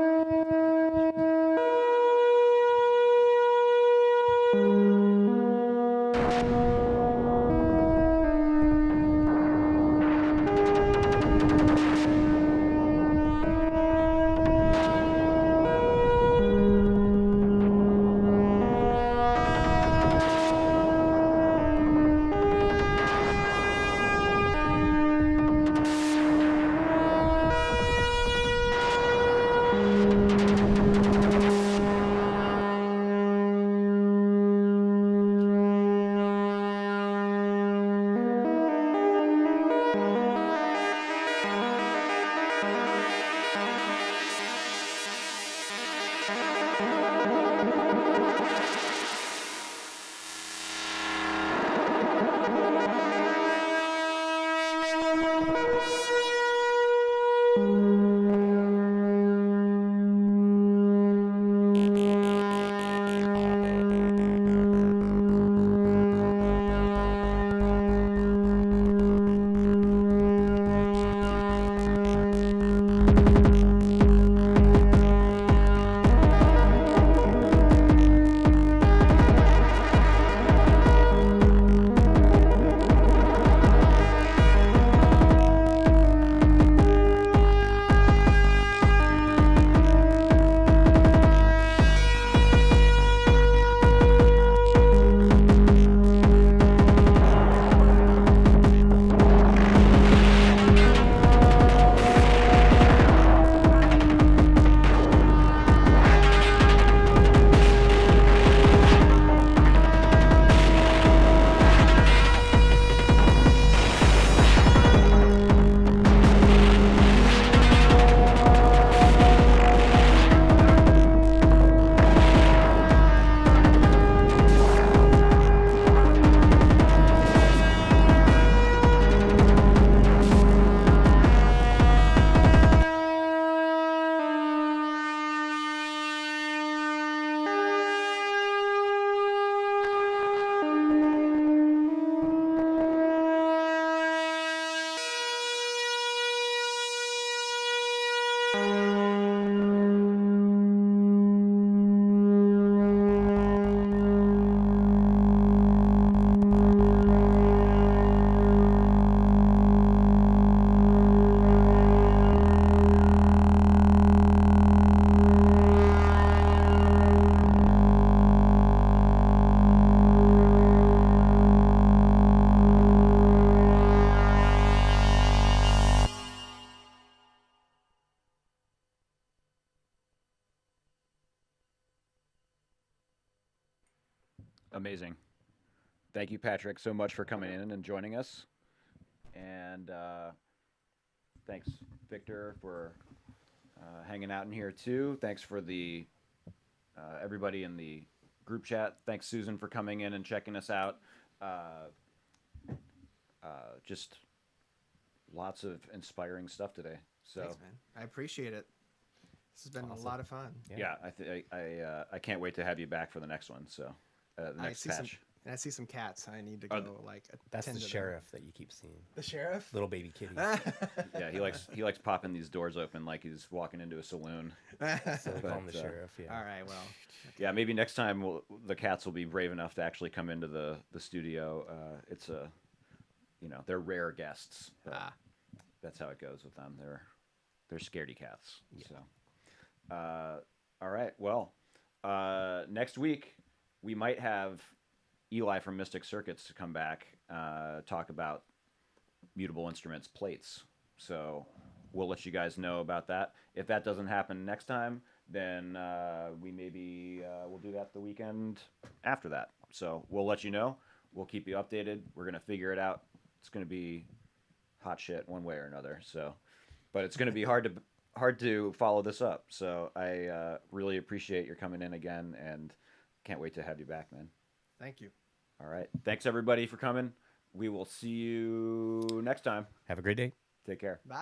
Amazing. Thank you, Patrick, so much for coming in and joining us. And thanks, Victor, for hanging out in here too. Thanks for the everybody in the group chat. Thanks, Susan, for coming in and checking us out. Uh, just lots of inspiring stuff today. So Thanks, man. I appreciate it. This has been a Awesome. lot of fun. yeah, I can't wait to have you back for the next one. So the I next see patch. I see some cats. I need to Are go like That's the attend to them. sheriff that you keep seeing. The sheriff. Little baby kitty. Yeah, he likes popping these doors open like he's walking into a saloon. So we call him the But, sheriff. Yeah. All right. Well. Yeah, maybe next time the cats will be brave enough to actually come into the studio. It's a, they're rare guests. But Ah. that's how it goes with them. They're scaredy cats. Yeah. So, all right. Well, next week we might have Eli from Mystic Circuits to come back, talk about mutable instruments plates. So we'll let you guys know about that. If that doesn't happen next time, then we maybe we'll do that the weekend after that. So we'll let you know. We'll keep you updated. We're gonna figure it out. It's gonna be hot shit one way or another. So, but it's gonna be hard to follow this up. So I really appreciate your coming in again, and can't wait to have you back, man. Thank you. All right. Thanks everybody for coming. We will see you next time. Have a great day. Take care. Bye.